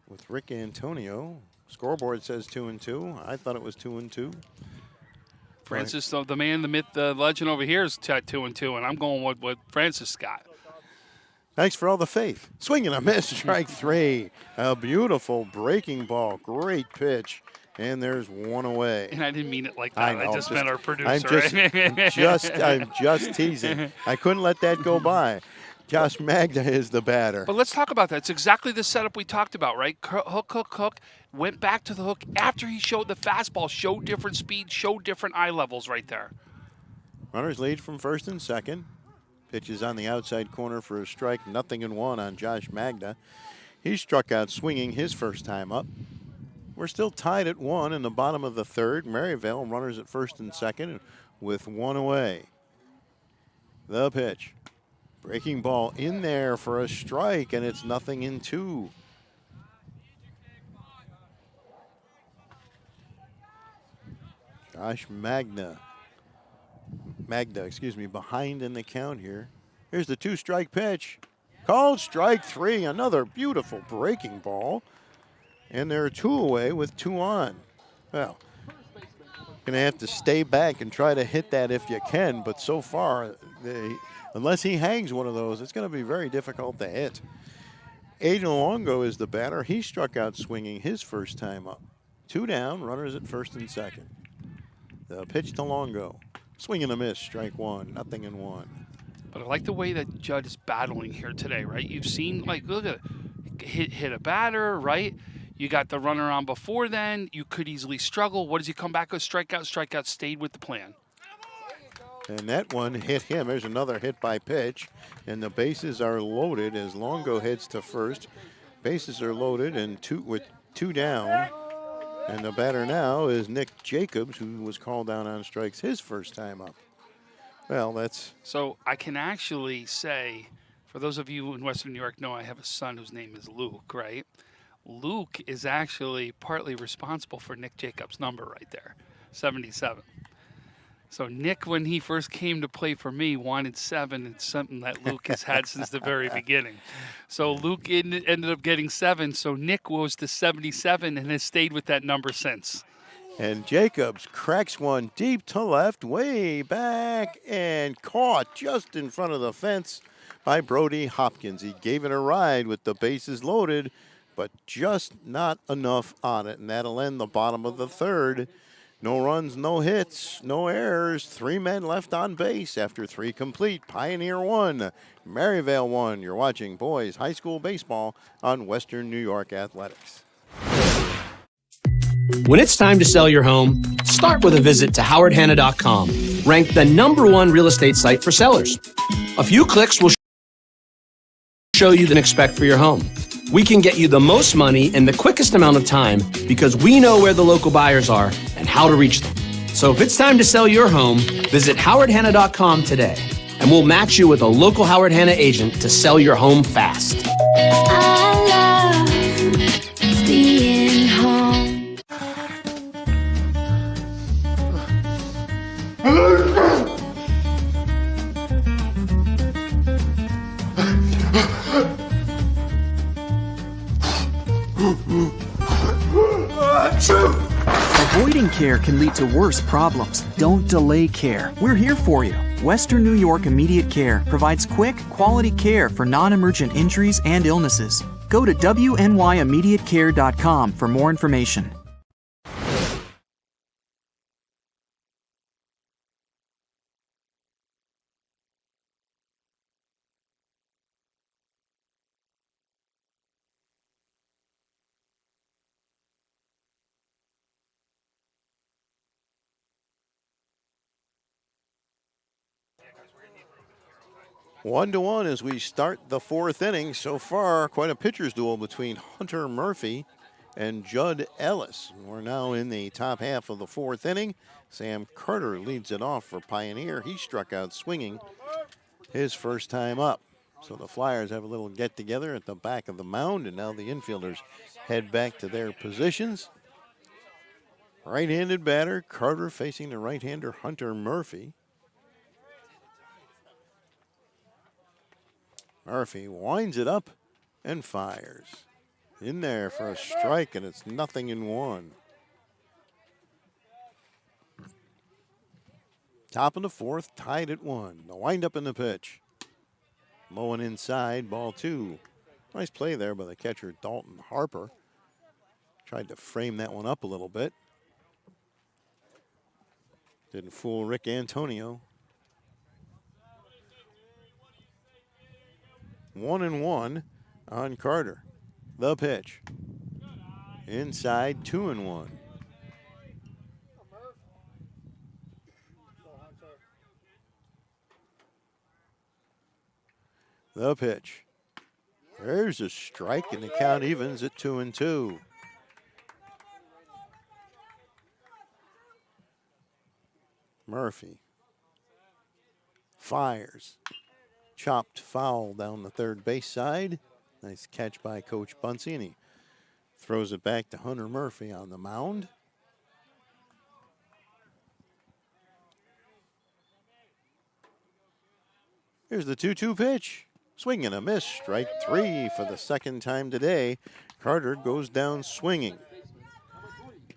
With Rick Antonio. Scoreboard says 2-2. I thought it was 2-2. Francis, the man, the myth, the legend over here is 2-2, and I'm going with what Francis got. Thanks for all the faith. Swing and a miss, strike 3. A beautiful breaking ball, great pitch, and there's one away. And I didn't mean it like that. I I just meant our producer. I'm just teasing. I couldn't let that go by. Josh Magda is the batter. But let's talk about that. It's exactly the setup we talked about, right? Hook. Went back to the hook after he showed the fastball, showed different speed, showed different eye levels right there. Runners lead from first and second. Pitch is on the outside corner for a strike, 0-1 on Josh Magda. He struck out swinging his first time up. We're still tied at 1 in the bottom of the third. Maryvale runners at first and second with 1 away. The pitch. Breaking ball in there for a strike, and it's 0-2. Josh Magda, behind in the count here. Here's the 2-strike pitch. Called strike 3, another beautiful breaking ball. And there are 2 away with 2 on. Well, going to have to stay back and try to hit that if you can, but so far, unless he hangs one of those, it's going to be very difficult to hit. Aiden Longo is the batter. He struck out swinging his first time up. 2 down, runners at first and second. The pitch to Longo. Swing and a miss, strike 1, 0-1. But I like the way that Judd is battling here today, right? You've seen, like, look at it. Hit a batter, right? You got the runner on before then. You could easily struggle. What does he come back with? Strikeout, stayed with the plan. And that one hit him. There's another hit by pitch. And the bases are loaded as Longo heads to first. Bases are loaded and with 2 down. And the batter now is Nick Jacobs, who was called down on strikes his first time up. Well, that's... So I can actually say, for those of you in Western New York know I have a son whose name is Luke, right? Luke is actually partly responsible for Nick Jacobs' number right there, 77. So Nick, when he first came to play for me, wanted 7. It's something that Luke has had since the very beginning. So Luke ended up getting 7. So Nick was the 77 and has stayed with that number since. And Jacobs cracks one deep to left, way back, and caught just in front of the fence by Brody Hopkins. He gave it a ride with the bases loaded, but just not enough on it. And that'll end the bottom of the third. No runs, no hits, no errors. 3 men left on base after 3 complete. Pioneer 1, Maryvale 1. You're watching boys high school baseball on Western New York Athletics. When it's time to sell your home, start with a visit to howardhanna.com, ranked the #1 real estate site for sellers. A few clicks will show you the expect for your home. We can get you the most money in the quickest amount of time because we know where the local buyers are and how to reach them. So if it's time to sell your home, visit howardhanna.com today, and we'll match you with a local Howard Hanna agent to sell your home fast. I love being home. Avoiding care can lead to worse problems. Don't delay care. We're here for you. Western New York Immediate Care provides quick, quality care for non-emergent injuries and illnesses. Go to wnyImmediatecare.com for more information. One to one as we start the 4th inning. So far, quite a pitcher's duel between Hunter Murphy and Judd Ellis. We're now in the top half of the 4th inning. Sam Carter leads it off for Pioneer. He struck out swinging his first time up. So the Flyers have a little get-together at the back of the mound, and now the infielders head back to their positions. Right-handed batter, Carter facing the right-hander Hunter Murphy. Murphy winds it up and fires. In there for a strike, and it's 0-1. Top of the fourth, tied at 1. The windup in the pitch. Low and inside, ball 2. Nice play there by the catcher, Dalton Harper. Tried to frame that one up a little bit. Didn't fool Rick Antonio. 1-1 on Carter. The pitch. Inside, 2-1. The pitch. There's a strike, and the count evens at 2-2. Murphy fires. Chopped foul down the third base side. Nice catch by Coach Bunsey, and he throws it back to Hunter Murphy on the mound. Here's the 2-2 pitch. Swing and a miss. Strike 3 for the second time today. Carter goes down swinging.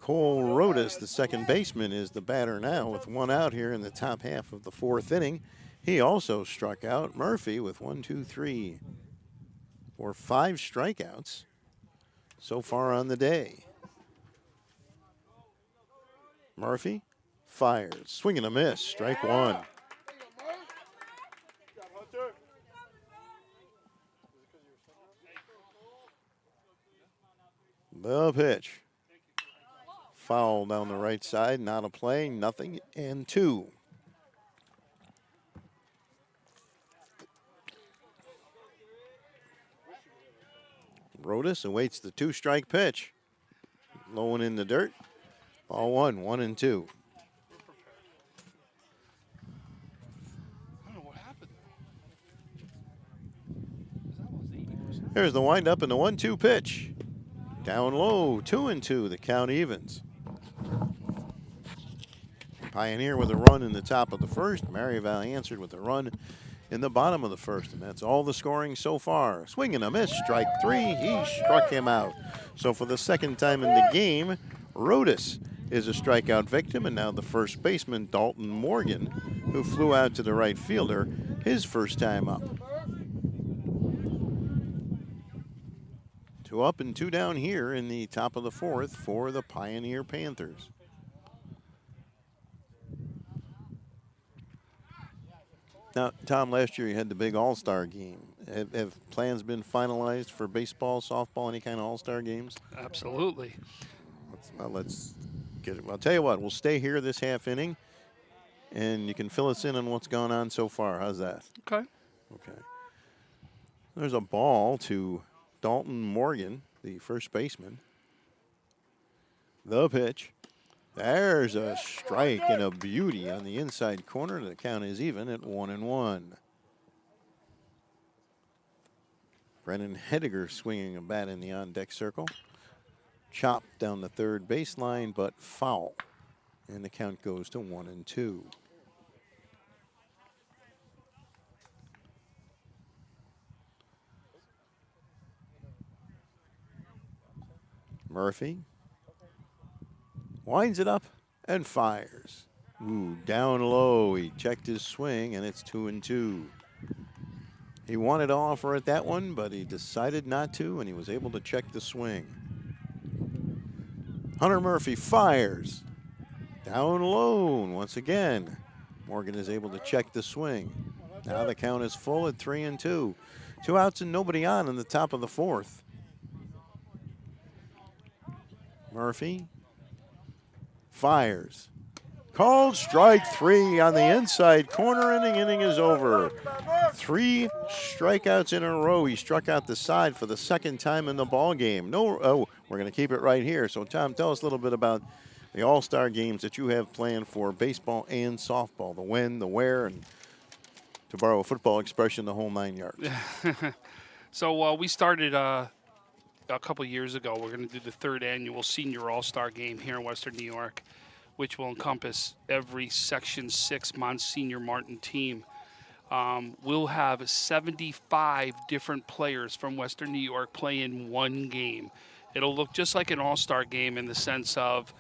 Cole Rodas, the second baseman, is the batter now with 1 out here in the top half of the 4th inning. He also struck out. Murphy with 1, 2, 3, 4, 5 strikeouts so far on the day. Murphy fires. Swing and a miss. Strike 1. The pitch. Foul down the right side. Not a play. 0-2. Rodas awaits the 2-strike pitch. Low and in the dirt. Ball 1, 1-2. I don't know what happened. There's the windup and the 1-2 pitch. Down low, 2-2. The count evens. Pioneer with a run in the top of the first. Maryvale answered with a run in the bottom of the first, and that's all the scoring so far. Swing and a miss, strike 3. He struck him out. So for the second time in the game, Rodas is a strikeout victim, and now the first baseman, Dalton Morgan, who flew out to the right fielder, his first time up. 2 up and 2 down here in the top of the 4th for the Pioneer Panthers. Now, Tom, last year you had the big All-Star game. Have plans been finalized for baseball, softball, any kind of All-Star games? Absolutely. Let's get it. I'll tell you what, we'll stay here this half inning, and you can fill us in on what's gone on so far. How's that? Okay. Okay. There's a ball to Dalton Morgan, the first baseman. The pitch. There's a strike and a beauty on the inside corner. The count is even at 1-1. Brennan Hediger swinging a bat in the on-deck circle. Chopped down the third baseline, but foul. And the count goes to 1-2. Murphy winds it up and fires. Ooh, down low. He checked his swing, and it's 2-2. He wanted to offer it that one, but he decided not to, and he was able to check the swing. Hunter Murphy fires. Down low once again. Morgan is able to check the swing. Now the count is full at 3-2. 2 outs and nobody on in the top of the 4th. Murphy fires. Called strike 3 on the inside corner, and the inning is over. 3 strikeouts in a row. He struck out the side for the second time in the ball game. We're going to keep it right here. So, Tom, tell us a little bit about the All-Star games that you have planned for baseball and softball. The when, the where, and to borrow a football expression, the whole 9 yards. So we started a couple years ago. We're going to do the 3rd annual Senior All-Star Game here in Western New York, which will encompass every Section 6 Monsignor Martin team. We'll have 75 different players from Western New York play in one game. It'll look just like an all-star game in the sense of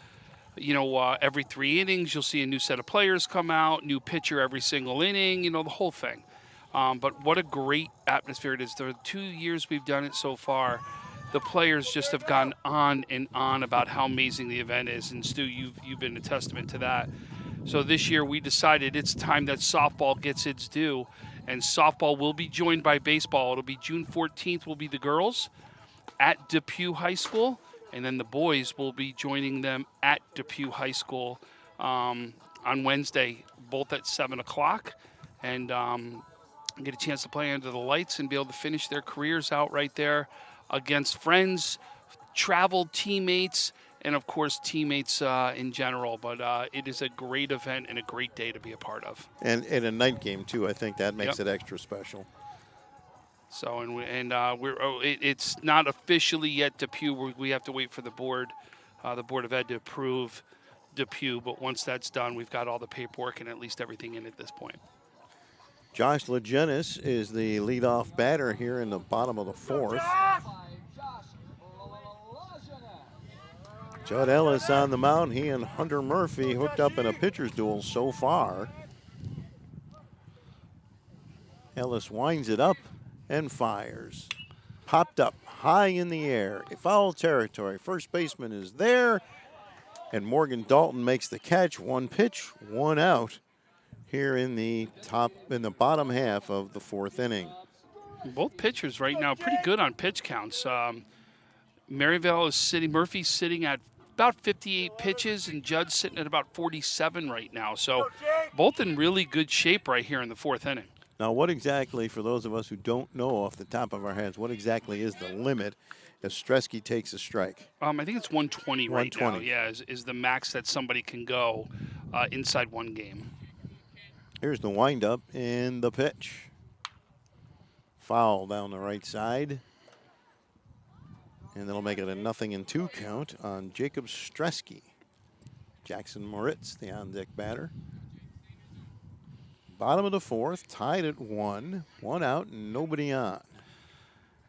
every 3 innings, you'll see a new set of players come out, new pitcher every single inning, the whole thing. But what a great atmosphere it is. The 2 years we've done it so far, the players just have gone on and on about how amazing the event is. And Stu, you've been a testament to that. So this year we decided it's time that softball gets its due, and softball will be joined by baseball. It'll be June 14th will be the girls at Depew High School, and then the boys will be joining them at Depew High School on Wednesday, both at 7 o'clock, and get a chance to play under the lights and be able to finish their careers out right there against friends, travel teammates, and of course teammates in general. But it is a great event and a great day to be a part of. And a night game too. I think that makes it extra special. So it's not officially yet Depew. We have to wait for the Board of Ed to approve Depew. But once that's done, we've got all the paperwork and at least everything in at this point. Josh Legenis is the leadoff batter here in the bottom of the 4th. Judd Ellis on the mound. He and Hunter Murphy hooked up in a pitcher's duel so far. Ellis winds it up and fires. Popped up high in the air. Foul territory. First baseman is there. And Morgan Dalton makes the catch. 1 pitch, 1 out here in the bottom half of the 4th inning. Both pitchers right now pretty good on pitch counts. Maryvale is sitting, Murphy's sitting at about 58 pitches, and Judd's sitting at about 47 right now. So both in really good shape right here in the 4th inning. Now, what exactly, for those of us who don't know off the top of our heads, what exactly is the limit if Stresky takes a strike? I think it's 120 right now. Yeah, is the max that somebody can go inside one game. Here's the windup and the pitch. Foul down the right side. And that'll make it a 0-2 count on Jacob Stresky. Jackson Moritz, the on-deck batter. Bottom of the 4th, tied at 1. 1 out, and nobody on.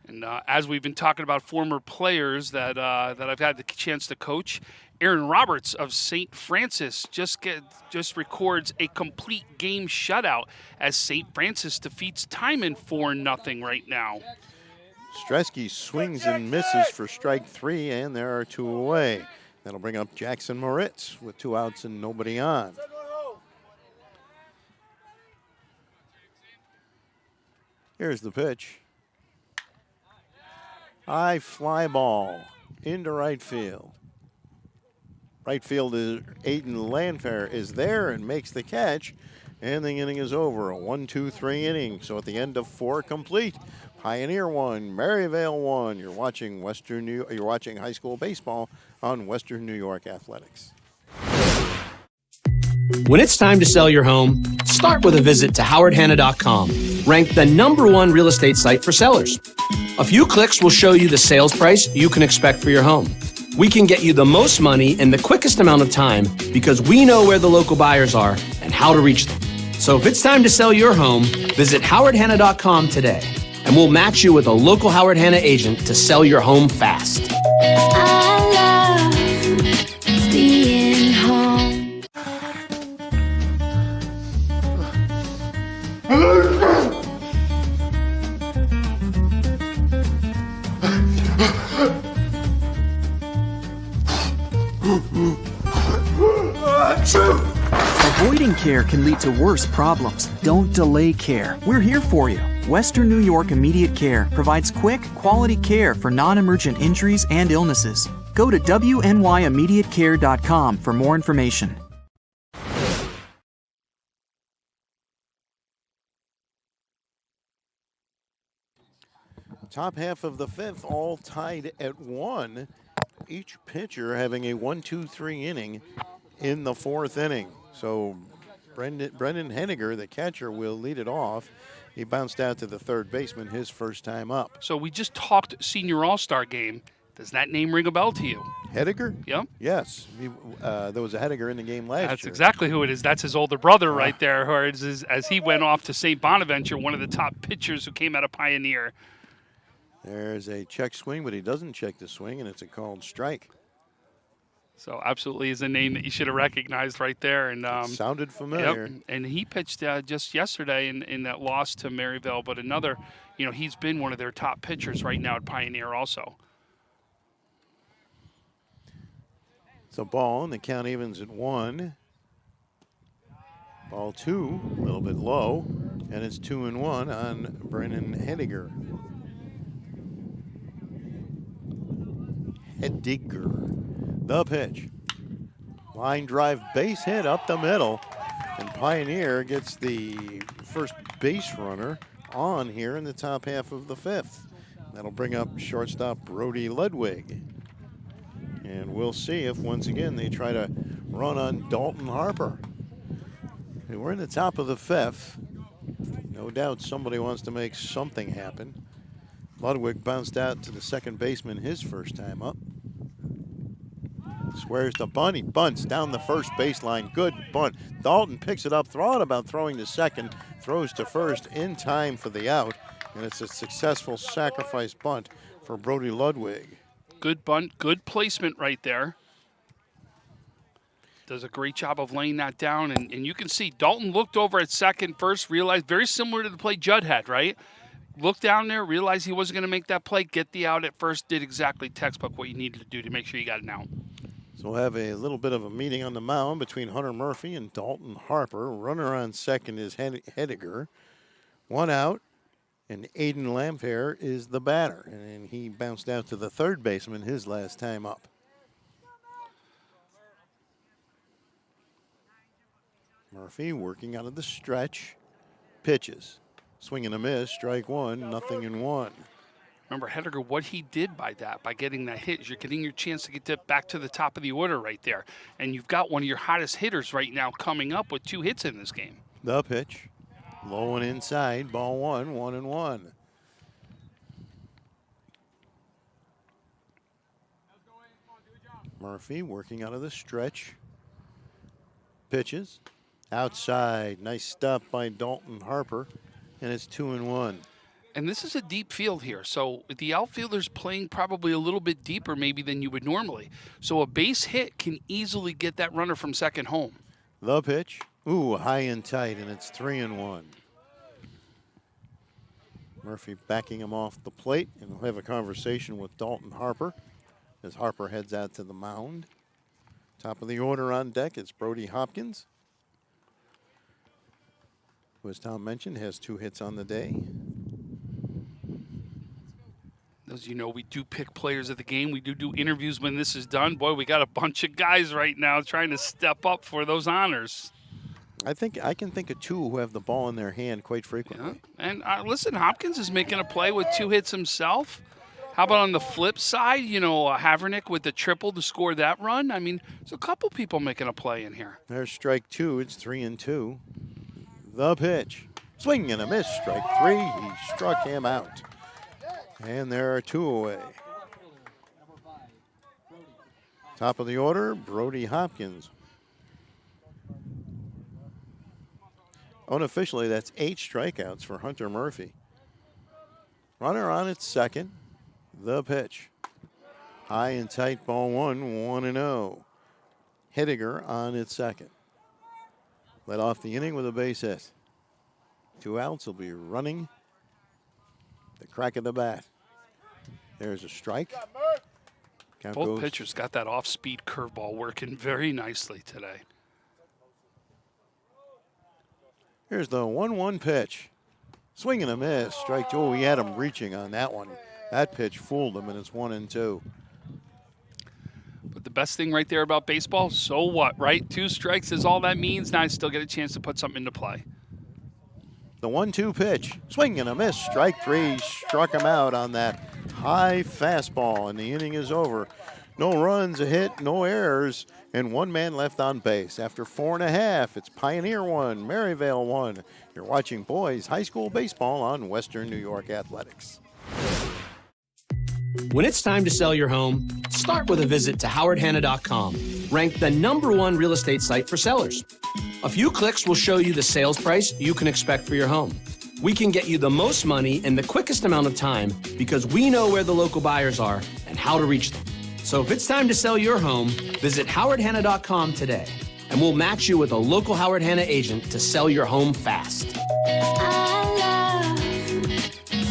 And as we've been talking about former players that I've had the chance to coach, Aaron Roberts of St. Francis just records a complete game shutout as St. Francis defeats Timon 4-0 right now. Stresky swings and misses for strike 3, and there are 2 away. That'll bring up Jackson Moritz with 2 outs and nobody on. Here's the pitch. High fly ball into right field. Right field is Aiden Landfair is there and makes the catch, and the inning is over. A 1-2-3 inning. So at the end of 4 complete, Pioneer 1, Maryvale 1. You're watching You're watching high school baseball on Western New York Athletics. When it's time to sell your home, start with a visit to howardhanna.com, ranked the #1 real estate site for sellers. A few clicks will show you the sales price you can expect for your home. We can get you the most money in the quickest amount of time because we know where the local buyers are and how to reach them. So if it's time to sell your home, visit howardhanna.com today, and we'll match you with a local Howard Hanna agent to sell your home fast. I love being home. Avoiding care can lead to worse problems. Don't delay care. We're here for you. Western New York Immediate Care provides quick, quality care for non-emergent injuries and illnesses. Go to wnyImmediatecare.com for more information. Top half of the 5th, all tied at 1. Each pitcher having a 1-2-3 inning in the 4th inning. So Brendan Henniger, the catcher, will lead it off. He bounced out to the third baseman his first time up. So we just talked senior all-star game. Does that name ring a bell to you? Henniger? Yep. Yes. There was a Henniger in the game last year. That's exactly who it is. That's his older brother right there, who is, as he went off to St. Bonaventure, one of the top pitchers who came out of Pioneer. There's a check swing, but he doesn't check the swing, and it's a called strike. So absolutely is a name that you should have recognized right there. And Sounded familiar. Yep. And he pitched just yesterday in that loss to Maryvale, but another, he's been one of their top pitchers right now at Pioneer also. So ball, and the count evens at 1. Ball 2, a little bit low, and it's 2-1 on Brennan Hediger. The pitch. Line drive base hit up the middle, and Pioneer gets the first base runner on here in the top half of the 5th. That'll bring up shortstop Brody Ludwig. And we'll see if once again they try to run on Dalton Harper. And we're in the top of the 5th. No doubt somebody wants to make something happen. Ludwig bounced out to the second baseman his first time up. Squares the bunt. He bunts down the first baseline. Good bunt. Dalton picks it up, thought about throwing to second, throws to first in time for the out, and it's a successful sacrifice bunt for Brody Ludwig. Good bunt, good placement right there. Does a great job of laying that down, and you can see Dalton looked over at second first, realized, very similar to the play Judd had, right? Looked down there, realized he wasn't going to make that play, get the out at first, did exactly textbook what you needed to do to make sure you got an out. So we'll have a little bit of a meeting on the mound between Hunter Murphy and Dalton Harper. Runner on second is Hediger. 1 out, and Aiden Lamphere is the batter, and he bounced out to the third baseman his last time up. Murphy working out of the stretch. Pitches. Swing and a miss. Strike 1. 0-1. Remember, Hediger, what he did by getting that hit, you're getting your chance to get back to the top of the order right there. And you've got one of your hottest hitters right now coming up with 2 hits in this game. The pitch. Low and inside. Ball 1. 1-1. Murphy working out of the stretch. Pitches. Outside. Nice stop by Dalton Harper. And it's 2-1. And this is a deep field here, so the outfielder's playing probably a little bit deeper maybe than you would normally. So a base hit can easily get that runner from second home. The pitch. Ooh, high and tight, and it's 3-1. Murphy backing him off the plate, and we'll have a conversation with Dalton Harper as Harper heads out to the mound. Top of the order on deck, it's Brody Hopkins, who, as Tom mentioned, has 2 hits on the day. As you know, we do pick players of the game. We do interviews when this is done. Boy, we got a bunch of guys right now trying to step up for those honors. I think I can think of 2 who have the ball in their hand quite frequently. Yeah. And listen, Hopkins is making a play with 2 hits himself. How about on the flip side, Havernick with the triple to score that run? I mean, there's a couple people making a play in here. There's strike 2. It's 3-2. The pitch. Swing and a miss. Strike 3. He struck him out. And there are 2 away. Top of the order, Brody Hopkins. Unofficially, that's 8 strikeouts for Hunter Murphy. Runner on at second. The pitch. High and tight, ball 1, 1-0. Hediger on at second. Led off the inning with a base hit. 2 outs, he'll be running the crack of the bat. There's a strike. Count Both goes. pitchers got that off-speed curveball working very nicely today. Here's the 1-1 pitch. Swing and a miss. Strike 2. Oh, he had him reaching on that one. That pitch fooled him, and it's 1-2. But the best thing right there about baseball, so what, right? 2 strikes is all that means. Now I still get a chance to put something into play. The 1-2 pitch. Swing and a miss. Strike 3. Struck him out on that high fastball, and the inning is over. No runs, a hit, no errors, and 1 man left on base. After 4 1/2, it's Pioneer 1, Maryvale 1. You're watching boys high school baseball on Western New York Athletics. When it's time to sell your home, start with a visit to howardhanna.com, ranked the #1 real estate site for sellers. A few clicks will show you the sales price you can expect for your home. We can get you the most money in the quickest amount of time because we know where the local buyers are and how to reach them. So if it's time to sell your home, visit howardhanna.com today, and we'll match you with a local Howard Hanna agent to sell your home fast. I love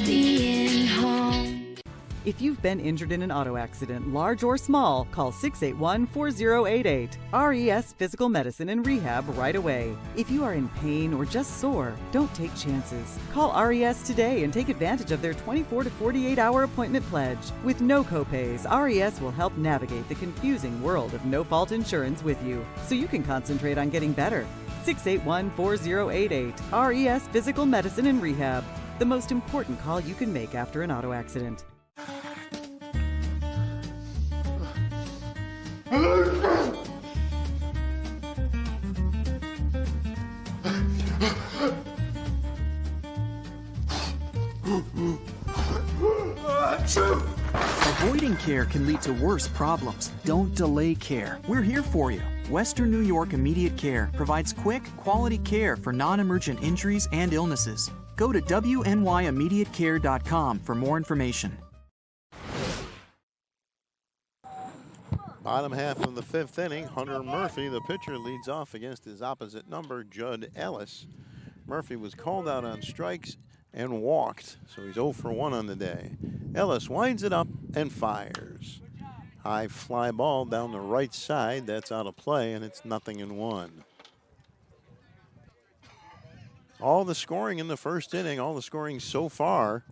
being home. If you've been injured in an auto accident, large or small, call 681-4088. RES Physical Medicine and Rehab right away. If you are in pain or just sore, don't take chances. Call RES today and take advantage of their 24 to 48-hour appointment pledge. With no copays, RES will help navigate the confusing world of no-fault insurance with you, so you can concentrate on getting better. 681-4088. RES Physical Medicine and Rehab. The most important call you can make after an auto accident. Avoiding care can lead to worse problems. Don't delay care. We're here for you. Western New York Immediate Care provides quick, quality care for non-emergent injuries and illnesses. Go to wnyImmediatecare.com for more information. Bottom half of the fifth inning, Hunter Murphy, the pitcher, leads off against his opposite number, Judd Ellis. Murphy was called out on strikes and walked, so he's 0 for 1 on the day. Ellis winds it up and fires. High fly ball down the right side, that's out of play, and it's 0-1. All the scoring in the first inning, all the scoring so far,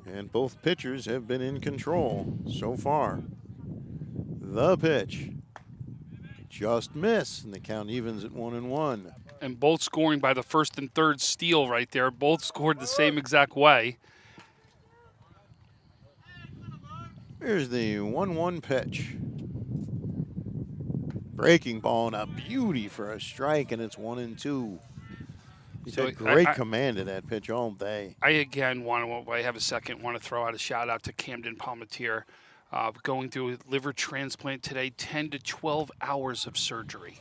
and both pitchers have been in control so far. The pitch, just miss, and the count evens at 1-1. And both scoring by the first and third steal right there. Both scored the same exact way. Here's the 1-1 pitch. Breaking ball and a beauty for a strike, and it's 1-2. He's had great command of that pitch all day. I again want to throw out a shout out to Camden Palmatier. Going through a liver transplant today, 10 to 12 hours of surgery.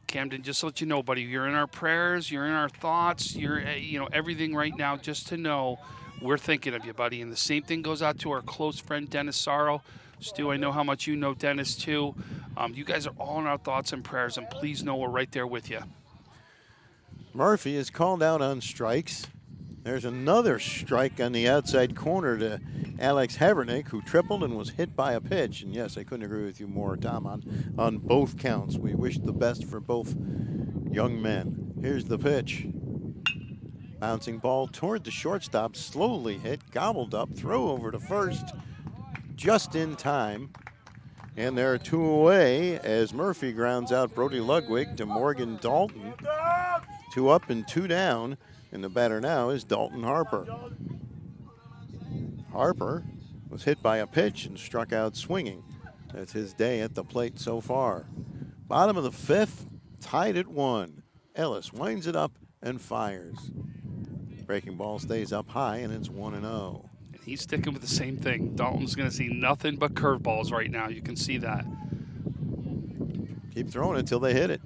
Camden, just to let you know, buddy, you're in our prayers, you're in our thoughts, you're, everything right now, just to know we're thinking of you, buddy. And the same thing goes out to our close friend, Dennis Sorrow. Stu, I know how much you know Dennis, too. You guys are all in our thoughts and prayers, and please know we're right there with you. Murphy is called out on strikes. There's another strike on the outside corner to Alex Havernick, who tripled and was hit by a pitch. And yes, I couldn't agree with you more, Tom, on both counts. We wish the best for both young men. Here's the pitch. Bouncing ball toward the shortstop, slowly hit, gobbled up, throw over to first, just in time. And there are 2 away as Murphy grounds out Brody Ludwig to Morgan Dalton. 2 up and 2 down. And the batter now is Dalton Harper. Harper was hit by a pitch and struck out swinging. That's his day at the plate so far. Bottom of the fifth, tied at 1. Ellis winds it up and fires. Breaking ball stays up high, and it's 1-0. He's sticking with the same thing. Dalton's going to see nothing but curveballs right now. You can see that. Keep throwing it till they hit it.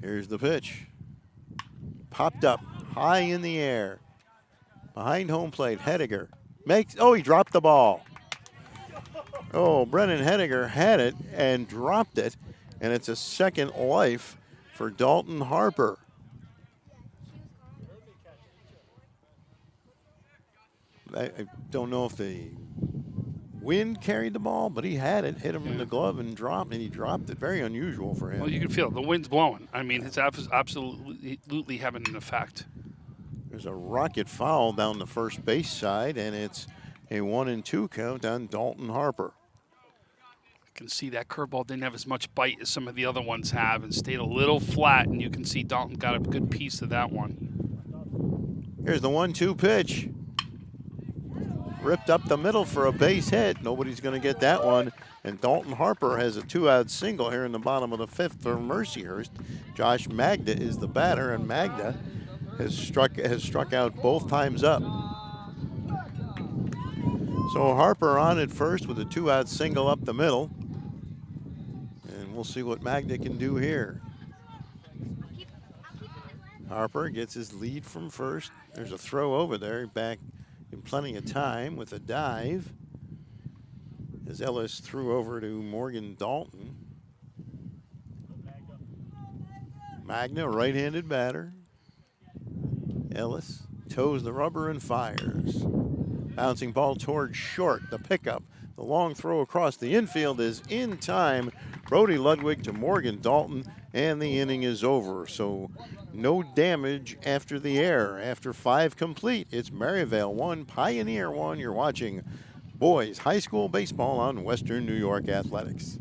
Here's the pitch. Popped up high in the air. Behind home plate, Hediger he dropped the ball. Oh, Brennan Hediger had it and dropped it, and it's a second life for Dalton Harper. I don't know if the wind carried the ball, but he had it, hit him in the glove and he dropped it. Very unusual for him. Well, you can feel it. The wind's blowing. I mean, it's absolutely having an effect. There's a rocket foul down the first base side, and it's a 1-2 count on Dalton Harper. You can see that curveball didn't have as much bite as some of the other ones have and stayed a little flat, and you can see Dalton got a good piece of that one. Here's the 1-2 pitch. Ripped up the middle for a base hit. Nobody's going to get that one. And Dalton Harper has a 2-out single here in the bottom of the fifth for Mercyhurst. Josh Magda is the batter, and Magda has struck out both times up. So Harper on at first with a 2-out single up the middle. And we'll see what Magda can do here. Harper gets his lead from first. There's a throw over there, back in plenty of time with a dive. as Ellis threw over to Morgan Dalton. Magna, right-handed batter. Ellis toes the rubber and fires. Bouncing ball towards short. The pickup. The long throw across the infield is in time. Brody Ludwig to Morgan Dalton, and the inning is over. So no damage after the error. After 5 complete, it's Maryvale 1, Pioneer 1. You're watching boys high school baseball on Western New York Athletics.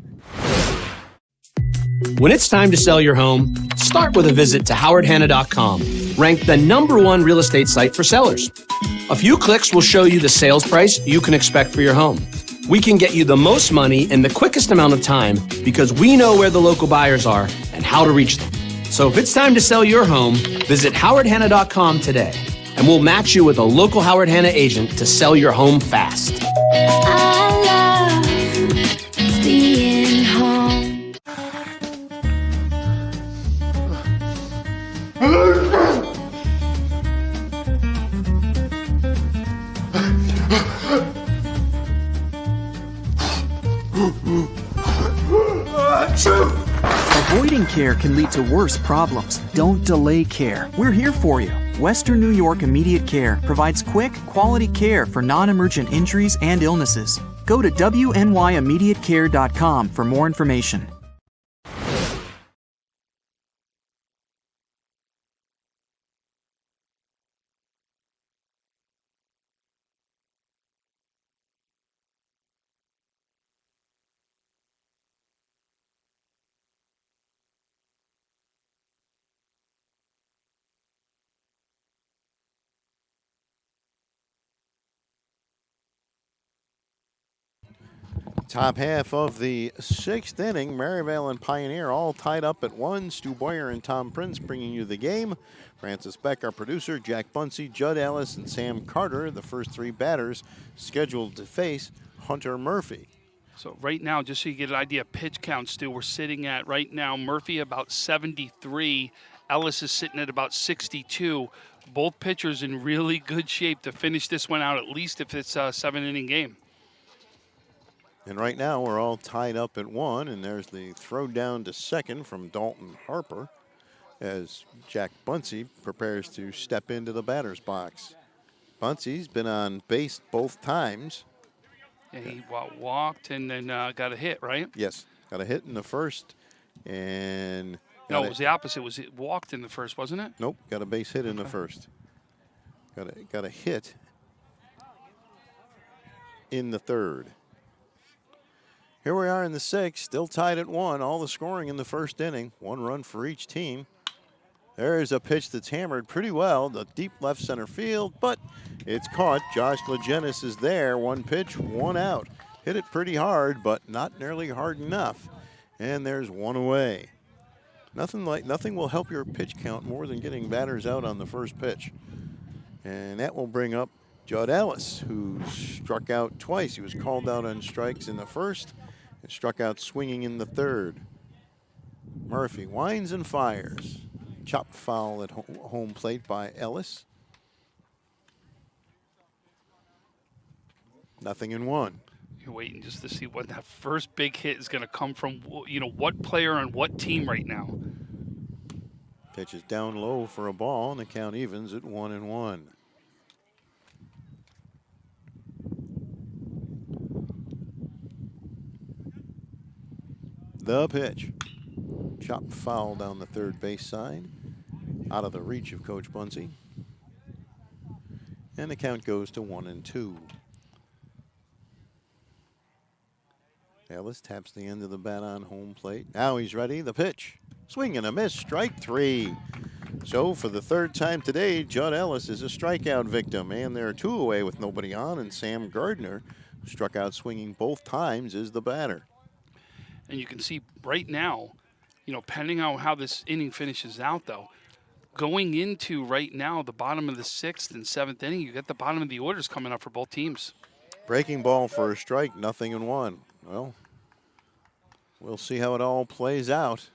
When it's time to sell your home, start with a visit to howardhanna.com, ranked the #1 real estate site for sellers. A few clicks will show you the sales price you can expect for your home. We can get you the most money in the quickest amount of time because we know where the local buyers are and how to reach them. So if it's time to sell your home, visit howardhanna.com today, and we'll match you with a local Howard Hanna agent to sell your home fast. I love being home. Avoiding care can lead to worse problems. Don't delay care. We're here for you. Western New York Immediate Care provides quick, quality care for non-emergent injuries and illnesses. Go to wnyImmediatecare.com for more information. Top half of the 6th inning, Maryvale and Pioneer all tied up at 1. Stu Boyer and Tom Prince bringing you the game. Francis Beck, our producer, Jack Bunsey, Judd Ellis, and Sam Carter, the first 3 batters scheduled to face Hunter Murphy. So right now, just so you get an idea of pitch count, Stu, we're sitting at right now, Murphy about 73. Ellis is sitting at about 62. Both pitchers in really good shape to finish this one out, at least if it's a 7-inning game. And right now we're all tied up at 1, and there's the throw down to second from Dalton Harper as Jack Bunsey prepares to step into the batter's box. Bunsey's been on base both times. Yeah, he walked and then got a hit, right? Yes, got a hit in the first, and no, it was the opposite. It walked in the first, wasn't it? Nope, got a base hit in the first. Got a hit in the third. Here we are in the 6th, still tied at 1. All the scoring in the first inning. 1 run for each team. There's a pitch that's hammered pretty well. The deep left center field, but it's caught. Josh Legenis is there. 1 pitch, 1 out. Hit it pretty hard, but not nearly hard enough. And there's 1 away. Nothing will help your pitch count more than getting batters out on the first pitch. And that will bring up Judd Ellis, who struck out twice. He was called out on strikes in the first and struck out swinging in the third. Murphy winds and fires. Chopped foul at home plate by Ellis. 0-1. You're waiting just to see what that first big hit is going to come from, what player on what team right now. Pitch is down low for a ball, and the count evens at 1-1. The pitch. Chopped foul down the third base side. Out of the reach of Coach Bunsey. And the count goes to 1-2. Ellis taps the end of the bat on home plate. Now he's ready. The pitch. Swing and a miss. Strike 3. So for the 3rd time today, Judd Ellis is a strikeout victim. And there are 2 away with nobody on. And Sam Gardner, who struck out swinging both times, is the batter. And you can see right now, depending on how this inning finishes out, though, going into right now the bottom of the 6th and 7th inning, you got the bottom of the orders coming up for both teams. Breaking ball for a strike, 0-1. Well, we'll see how it all plays out.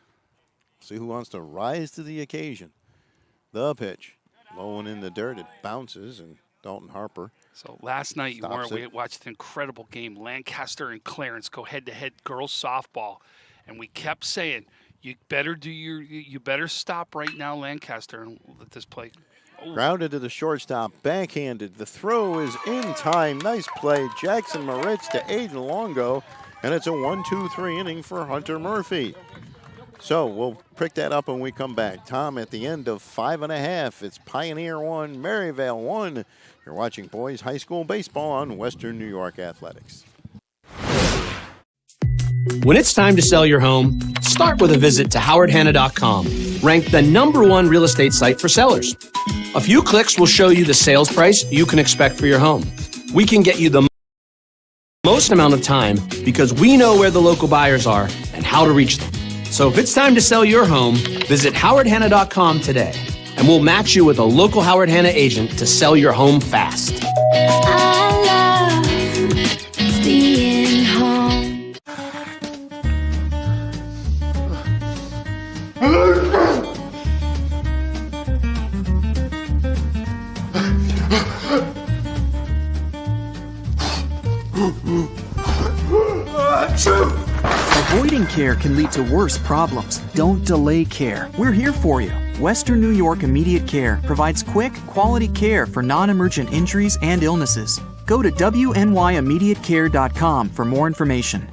See who wants to rise to the occasion. The pitch. Low and in the dirt. It bounces and Dalton Harper. So last night we it. watched an incredible game. Lancaster and Clarence go head-to-head girls softball, and we kept saying, you better stop right now, Lancaster, and let this play. Oh. Grounded to the shortstop, backhanded. The throw is in time. Nice play. Jackson Moritz to Aiden Longo, and it's a 1-2-3 inning for Hunter Murphy. So we'll pick that up when we come back. Tom, at the end of 5.5, it's Pioneer 1, Maryvale 1. You're watching boys high school baseball on Western New York Athletics. When it's time to sell your home, start with a visit to howardhanna.com, ranked the #1 real estate site for sellers. A few clicks will show you the sales price you can expect for your home. We can get you the most amount of time because we know where the local buyers are and how to reach them. So if it's time to sell your home, visit howardhanna.com today, and we'll match you with a local Howard Hanna agent to sell your home fast. I love being home. Avoiding care can lead to worse problems. Don't delay care. We're here for you. Western New York Immediate Care provides quick, quality care for non-emergent injuries and illnesses. Go to wnyImmediatecare.com for more information.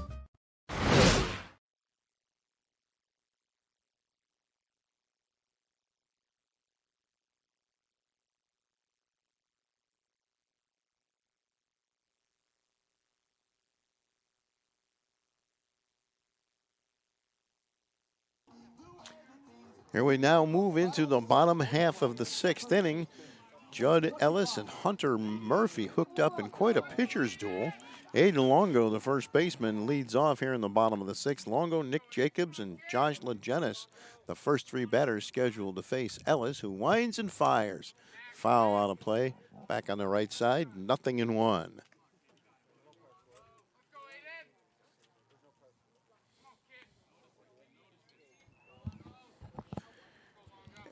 Here we now move into the bottom half of the 6th inning. Judd Ellis and Hunter Murphy hooked up in quite a pitcher's duel. Aiden Longo, the first baseman, leads off here in the bottom of the 6th. Longo, Nick Jacobs, and Josh Legenis, the first 3 batters scheduled to face Ellis, who winds and fires. Foul out of play. Back on the right side, 0-1.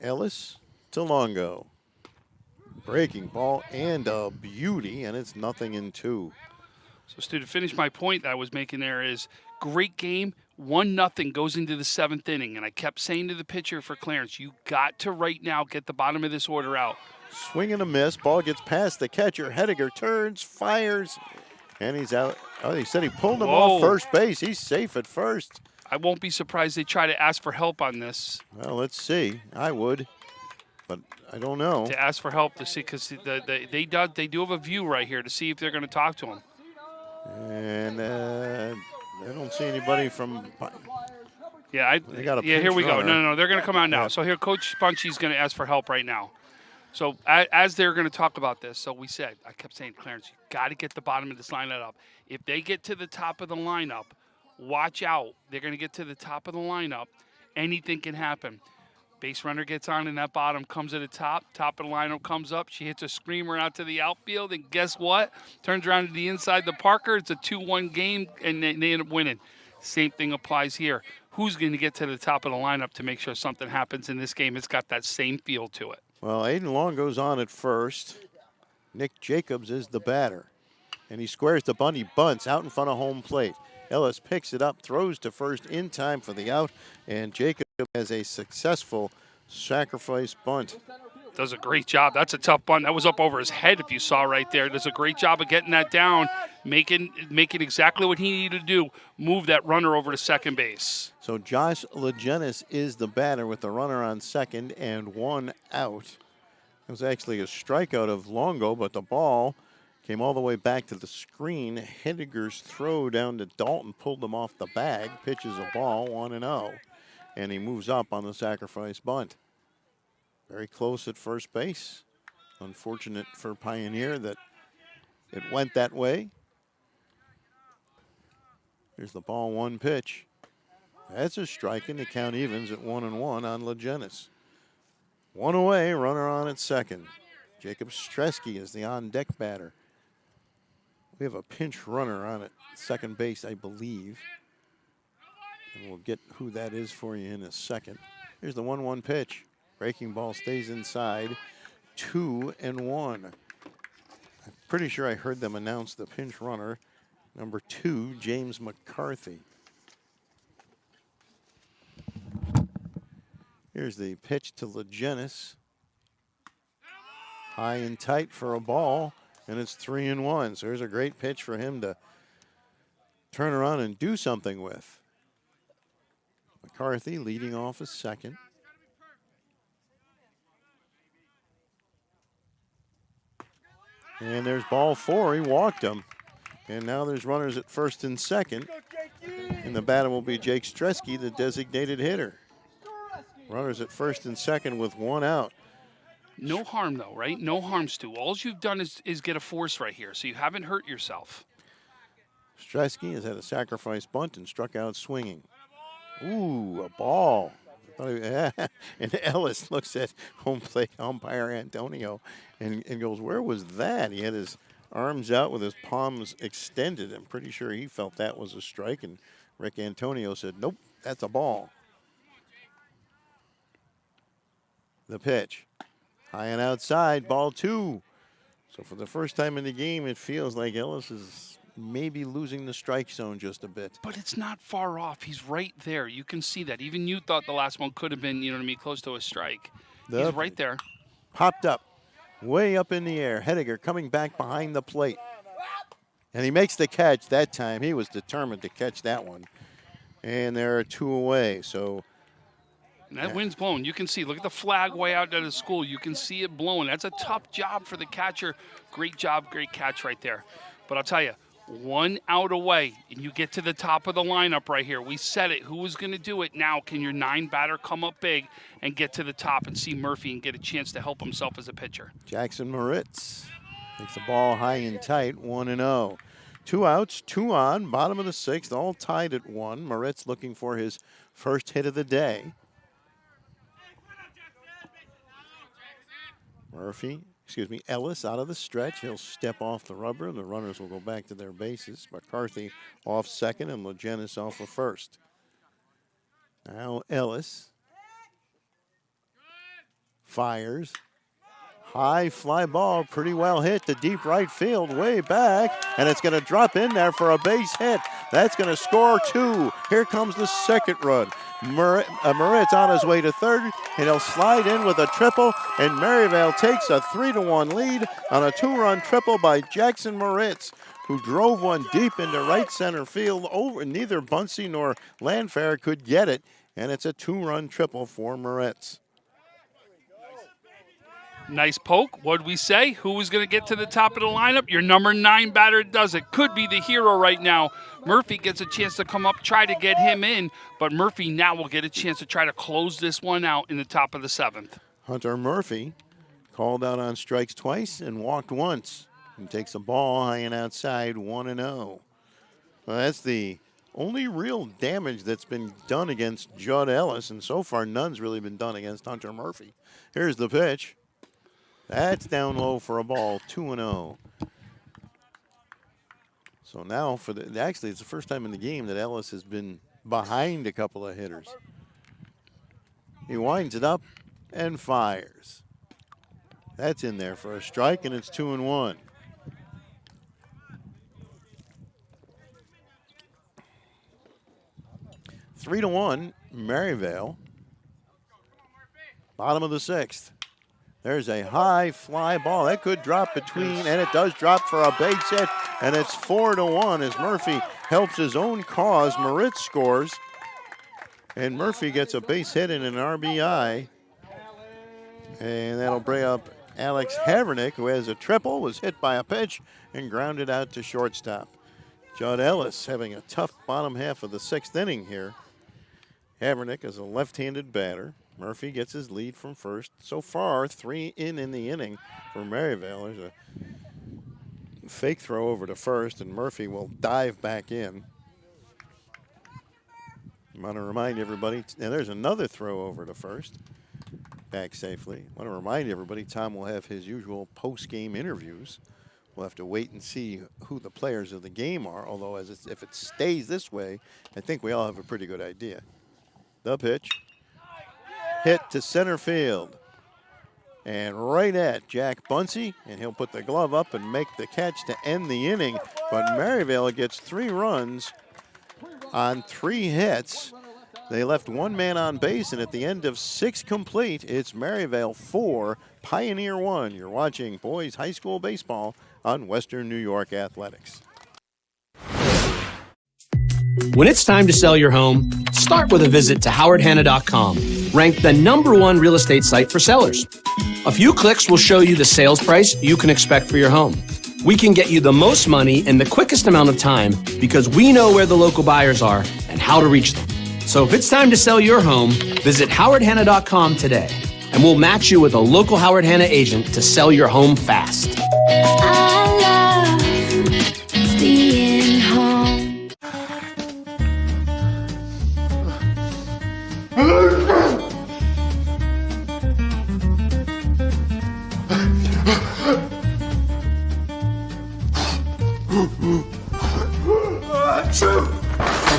Ellis to Longo. Breaking ball and a beauty, and it's 0-2. So, Stu, to finish my point that I was making there is great game. 1-0 goes into the 7th inning, and I kept saying to the pitcher for Clarence, you got to right now get the bottom of this order out. Swing and a miss. Ball gets past the catcher. Hediger turns, fires, and he's out. Oh, he said he pulled him off first base. He's safe at first. I won't be surprised they try to ask for help on this. Well, let's see. I would, but I don't know. To ask for help to see, because they do have a view right here to see if they're going to talk to him. And I don't see anybody from. Yeah, they got a here we go. runner. No, they're going to come out now. Yeah. So here, Coach Bunchy's going to ask for help right now. So as they're going to talk about this, so we said, I kept saying, Clarence, you got to get the bottom of this lineup up. If they get to the top of the lineup, watch out. They're going to get to the top of the lineup. Anything can happen. Base runner gets on in that bottom, comes to the top. Top of the lineup comes up. She hits a screamer out to the outfield, and guess what? Turns around to the inside the Parker. It's a 2-1 game, and they end up winning. Same thing applies here. Who's going to get to the top of the lineup to make sure something happens in this game? It's got that same feel to it. Well, Aiden Long goes on at first. Nick Jacobs is the batter. And he squares the bunt. He bunts out in front of home plate. Ellis picks it up, throws to first in time for the out, and Jacob has a successful sacrifice bunt. Does a great job. That's a tough bunt. That was up over his head if you saw right there. Does a great job of getting that down, making exactly what he needed to do, move that runner over to second base. So Josh Legenis is the batter with the runner on second and 1 out. It was actually a strikeout of Longo, but the ball came all the way back to the screen. Hediger's throw down to Dalton pulled him off the bag, pitches a ball 1-0, and he moves up on the sacrifice bunt. Very close at first base. Unfortunate for Pioneer that it went that way. Here's the ball, 1 pitch. That's a strike, and the count evens at 1-1 on Legenis. 1 away, runner on at second. Jacob Stresky is the on-deck batter. We have a pinch runner on at second base, I believe. And we'll get who that is for you in a second. Here's the 1-1 pitch. Breaking ball stays inside. 2-1. Pretty sure I heard them announce the pinch runner, number 2, James McCarthy. Here's the pitch to Legenis. High and tight for a ball, and it's 3-1. So here's a great pitch for him to turn around and do something with. McCarthy leading off a second. And there's ball 4. He walked him. And now there's runners at first and second. And the batter will be Jake Stresky, the designated hitter. Runners at first and second with 1 out. No harm, though, right? No harm, Stu. All you've done is get a force right here, so you haven't hurt yourself. Stresky has had a sacrifice bunt and struck out swinging. Ooh, a ball. And Ellis looks at home plate umpire Antonio and goes, where was that? He had his arms out with his palms extended. I'm pretty sure he felt that was a strike, and Rick Antonio said, nope, that's a ball. The pitch. High and outside, ball 2. So for the first time in the game, it feels like Ellis is maybe losing the strike zone just a bit. But it's not far off. He's right there. You can see that. Even you thought the last one could have been, you know what I mean, close to a strike. He's right there. Popped up, way up in the air. Hediger coming back behind the plate. And he makes the catch that time. He was determined to catch that one. And there are 2 away, so... And that wind's blowing. You can see. Look at the flag way out at the school. You can see it blowing. That's a tough job for the catcher. Great job, great catch right there. But I'll tell you, 1 out away, and you get to the top of the lineup right here. We said it. Who was going to do it? Now, can your 9 batter come up big and get to the top and see Murphy and get a chance to help himself as a pitcher? Jackson Moritz takes the ball high and tight, 1-0. 2 outs, 2 on, bottom of the 6th, all tied at 1. Moritz looking for his first hit of the day. Ellis out of the stretch. He'll step off the rubber. The runners will go back to their bases. McCarthy off second and Legenis off of first. Now Ellis fires. High fly ball, pretty well hit to deep right field, way back, and it's going to drop in there for a base hit. That's going to score 2. Here comes the second run. Moritz on his way to third, and he'll slide in with a triple, and Maryvale takes a 3-1 lead on a 2-run triple by Jackson Moritz, who drove one deep into right center field. Over neither Bunsey nor Landfair could get it, and it's a 2-run triple for Moritz. Nice poke. What'd we say? Who was going to get to the top of the lineup? Your number 9 batter does it. Could be the hero right now. Murphy gets a chance to come up, try to get him in, but Murphy now will get a chance to try to close this one out in the top of the 7th. Hunter Murphy called out on strikes twice and walked once. And takes a ball high and outside, 1-0. Well, that's the only real damage that's been done against Judd Ellis, and so far none's really been done against Hunter Murphy. Here's the pitch. That's down low for a ball, 2-0. So now actually it's the first time in the game that Ellis has been behind a couple of hitters. He winds it up and fires. That's in there for a strike, and it's 2-1. Three to 1, Maryvale. Bottom of the 6th. There's a high fly ball. That could drop between, and it does drop for a base hit, and it's 4-1 as Murphy helps his own cause. Moritz scores, and Murphy gets a base hit and an RBI. And that'll bring up Alex Havernick, who has a triple, was hit by a pitch, and grounded out to shortstop. Judd Ellis having a tough bottom half of the 6th inning here. Havernick is a left-handed batter. Murphy gets his lead from first. So far, 3 in the inning for Maryvale. There's a fake throw over to first, and Murphy will dive back in. I want to remind everybody, and there's another throw over to first. Back safely. I want to remind everybody, Tom will have his usual post-game interviews. We'll have to wait and see who the players of the game are, although if it stays this way, I think we all have a pretty good idea. The pitch. Hit to center field. and right at Jack Bunsey, and he'll put the glove up and make the catch to end the inning. But Maryvale gets 3 runs on 3 hits. They left 1 man on base, and at the end of 6 complete, it's Maryvale 4, Pioneer 1. You're watching boys high school baseball on Western New York Athletics. When it's time to sell your home, start with a visit to howardhanna.com, ranked the #1 real estate site for sellers. A few clicks will show you the sales price you can expect for your home. We can get you the most money in the quickest amount of time because we know where the local buyers are and how to reach them. So if it's time to sell your home, visit howardhanna.com today, and we'll match you with a local Howard Hanna agent to sell your home fast. I love being home.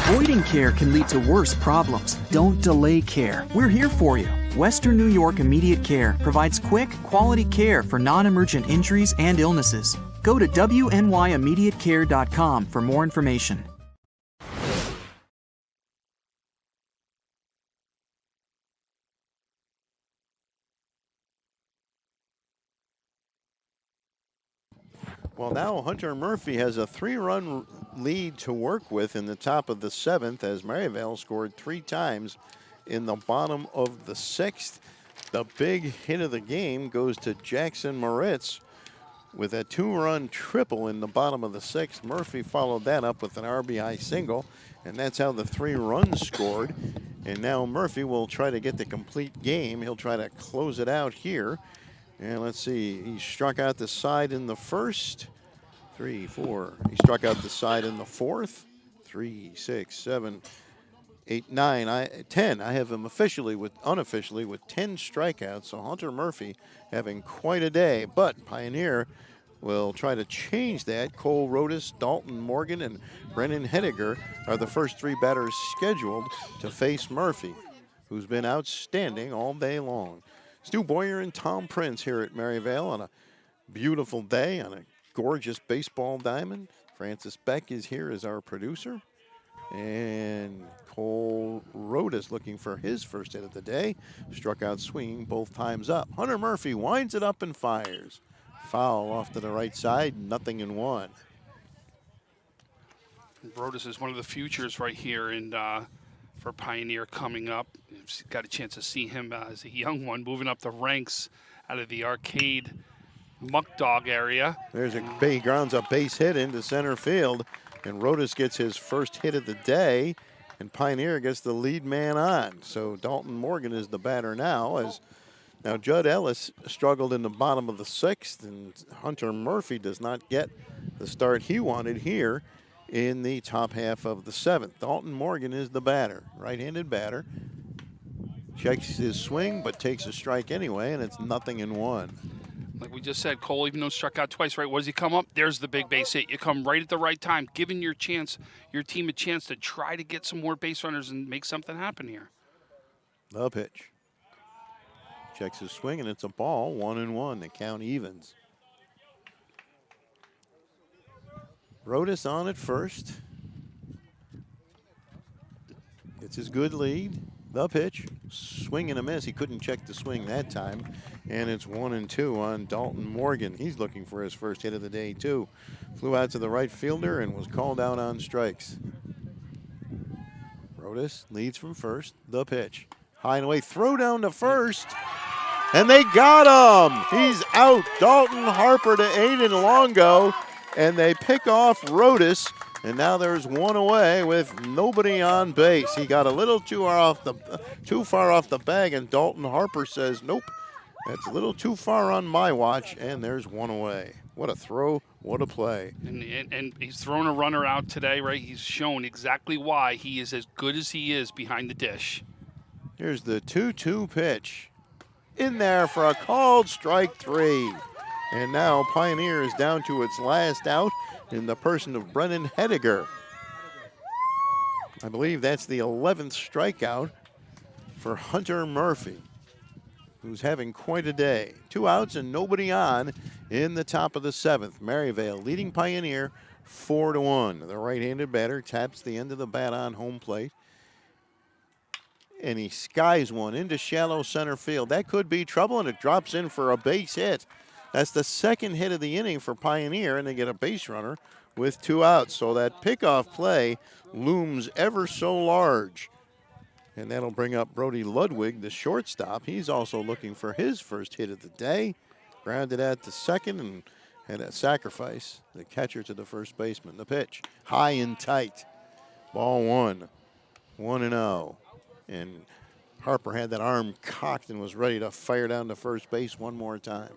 Avoiding care can lead to worse problems. Don't delay care. We're here for you. Western New York Immediate Care provides quick, quality care for non-emergent injuries and illnesses. Go to WNYimmediatecare.com for more information. Well, now Hunter Murphy has a 3-run lead to work with in the top of the 7th as Maryvale scored 3 times in the bottom of the 6th. The big hit of the game goes to Jackson Moritz with a 2-run triple in the bottom of the 6th. Murphy followed that up with an RBI single, and that's how the 3 runs scored. And now Murphy will try to get the complete game. He'll try to close it out here. And let's see, he struck out the side in the 1st. 3, 4. He struck out the side in the 4th. 3, 6, 7, 8, 9, 10. I have him unofficially with 10 strikeouts. So Hunter Murphy having quite a day. But Pioneer will try to change that. Cole Rodas, Dalton Morgan, and Brennan Hediger are the first 3 batters scheduled to face Murphy, who's been outstanding all day long. Stu Boyer and Tom Prince here at Maryvale on a beautiful day on a gorgeous baseball diamond. Francis Beck is here as our producer. And Cole Rodas looking for his first hit of the day. Struck out swinging both times up. Hunter Murphy winds it up and fires. Foul off to the right side, 0-1. Rodas is one of the futures right here in for Pioneer coming up. Got a chance to see him as a young one moving up the ranks out of the arcade muck dog area. There's he grounds a base hit into center field, and Rodas gets his first hit of the day, and Pioneer gets the lead man on. So Dalton Morgan is the batter now. Now Judd Ellis struggled in the bottom of the 6th, and Hunter Murphy does not get the start he wanted here in the top half of the 7th. Dalton Morgan is the batter, right-handed batter. Checks his swing, but takes a strike anyway, and it's 0-1. Like we just said, Cole, even though struck out twice, right? What does he come up? There's the big base hit. You come right at the right time, giving your team a chance to try to get some more base runners and make something happen here. The pitch. Checks his swing, and it's a ball, 1-1. The count evens. Rodas on at first. Gets his good lead. The pitch. Swing and a miss. He couldn't check the swing that time. And it's 1-2 on Dalton Morgan. He's looking for his first hit of the day, too. Flew out to the right fielder and was called out on strikes. Rodas leads from first. The pitch. High and away. Throw down to first. And they got him. He's out. Dalton Harper to Aiden Longo. And they pick off Rodas, and now there's 1 away with nobody on base. He got a little too far off the bag, and Dalton Harper says, nope, that's a little too far on my watch, and there's 1 away. What a throw, what a play. And he's thrown a runner out today, right? He's shown exactly why he is as good as he is behind the dish. Here's the 2-2 pitch. In there for a called strike 3. And now Pioneer is down to its last out in the person of Brennan Hediger. I believe that's the 11th strikeout for Hunter Murphy. who's having quite a day. 2 outs and nobody on in the top of the 7th. Maryvale leading Pioneer 4-1. The right-handed batter taps the end of the bat on home plate. And he skies one into shallow center field. That could be trouble, and it drops in for a base hit. That's the second hit of the inning for Pioneer, and they get a base runner with 2 outs. So that pickoff play looms ever so large. And that'll bring up Brody Ludwig, the shortstop. He's also looking for his first hit of the day. Grounded at the second and had a sacrifice. The catcher to the first baseman. The pitch, high and tight. Ball 1, 1-0. And Harper had that arm cocked and was ready to fire down to first base one more time.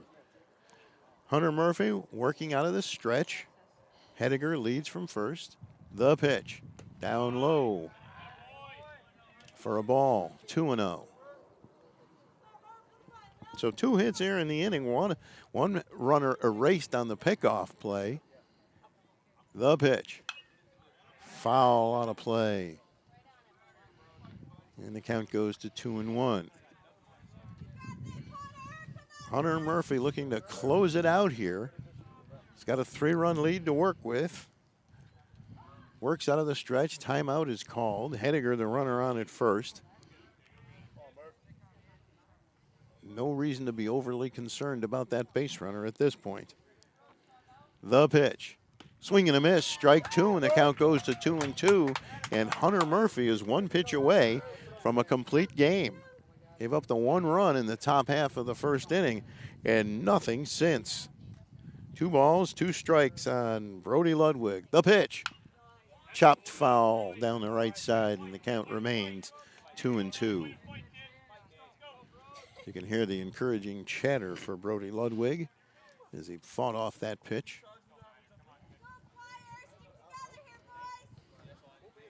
Hunter Murphy working out of the stretch. Hediger leads from first. The pitch, down low for a ball, 2-0. So 2 hits here in the inning. One runner erased on the pickoff play. The pitch, foul on a play. And the count goes to 2-1. Hunter Murphy looking to close it out here. He's got a 3-run lead to work with. Works out of the stretch. Timeout is called. Hediger, the runner on at first. No reason to be overly concerned about that base runner at this point. The pitch. Swing and a miss. Strike 2, and the count goes to 2-2. And Hunter Murphy is 1 pitch away from a complete game. Gave up the 1 run in the top half of the first inning, and nothing since. 2 balls, 2 strikes on Brody Ludwig. The pitch. Chopped foul down the right side, and the count remains 2-2. You can hear the encouraging chatter for Brody Ludwig as he fought off that pitch.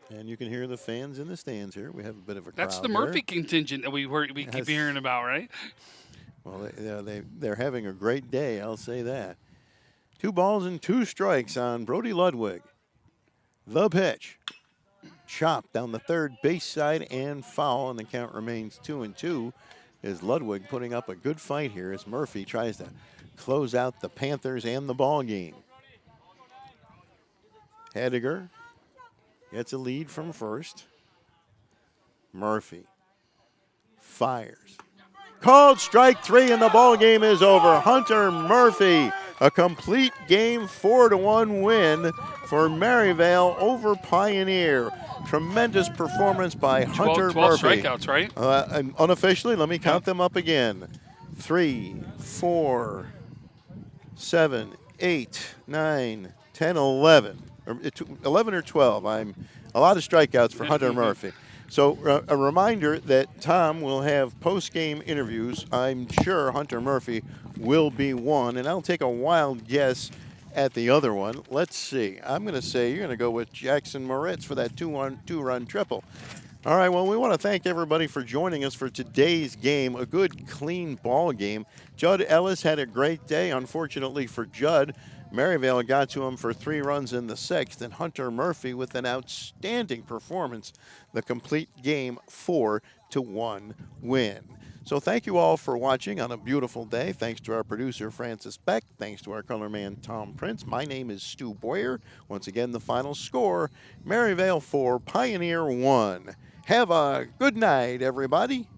And you can hear the fans in the stands here. We have a bit of a crowd. That's the Murphy contingent that we keep hearing about, right? Well, they're having a great day, I'll say that. 2 balls and 2 strikes on Brody Ludwig. The pitch. Chopped down the third base side and foul, and the count remains 2-2. Is Ludwig putting up a good fight here as Murphy tries to close out the Panthers and the ball game. Hediger gets a lead from first. Murphy fires. Called strike 3, and the ball game is over. Hunter Murphy, a complete game 4-1 win for Maryvale over Pioneer. Tremendous performance by Hunter 12 Murphy. 12 strikeouts, right? And unofficially, let me count them up again. 3, 4, 7, 8, 9, 10, 11. 11 or 12. A lot of strikeouts for Hunter Murphy. So a reminder that Tom will have post-game interviews. I'm sure Hunter Murphy will be one, and I'll take a wild guess at the other one. Let's see. I'm going to say you're going to go with Jackson Moritz for that 2-run triple. All right, well, we want to thank everybody for joining us for today's game. A good, clean ball game. Judd Ellis had a great day. Unfortunately for Judd, Maryvale got to him for 3 runs in the 6th, and Hunter Murphy with an outstanding performance. The complete game 4-1 win. So thank you all for watching on a beautiful day. Thanks to our producer, Francis Beck. Thanks to our color man, Tom Prince. My name is Stu Boyer. Once again, the final score, Maryvale 4, Pioneer 1. Have a good night, everybody.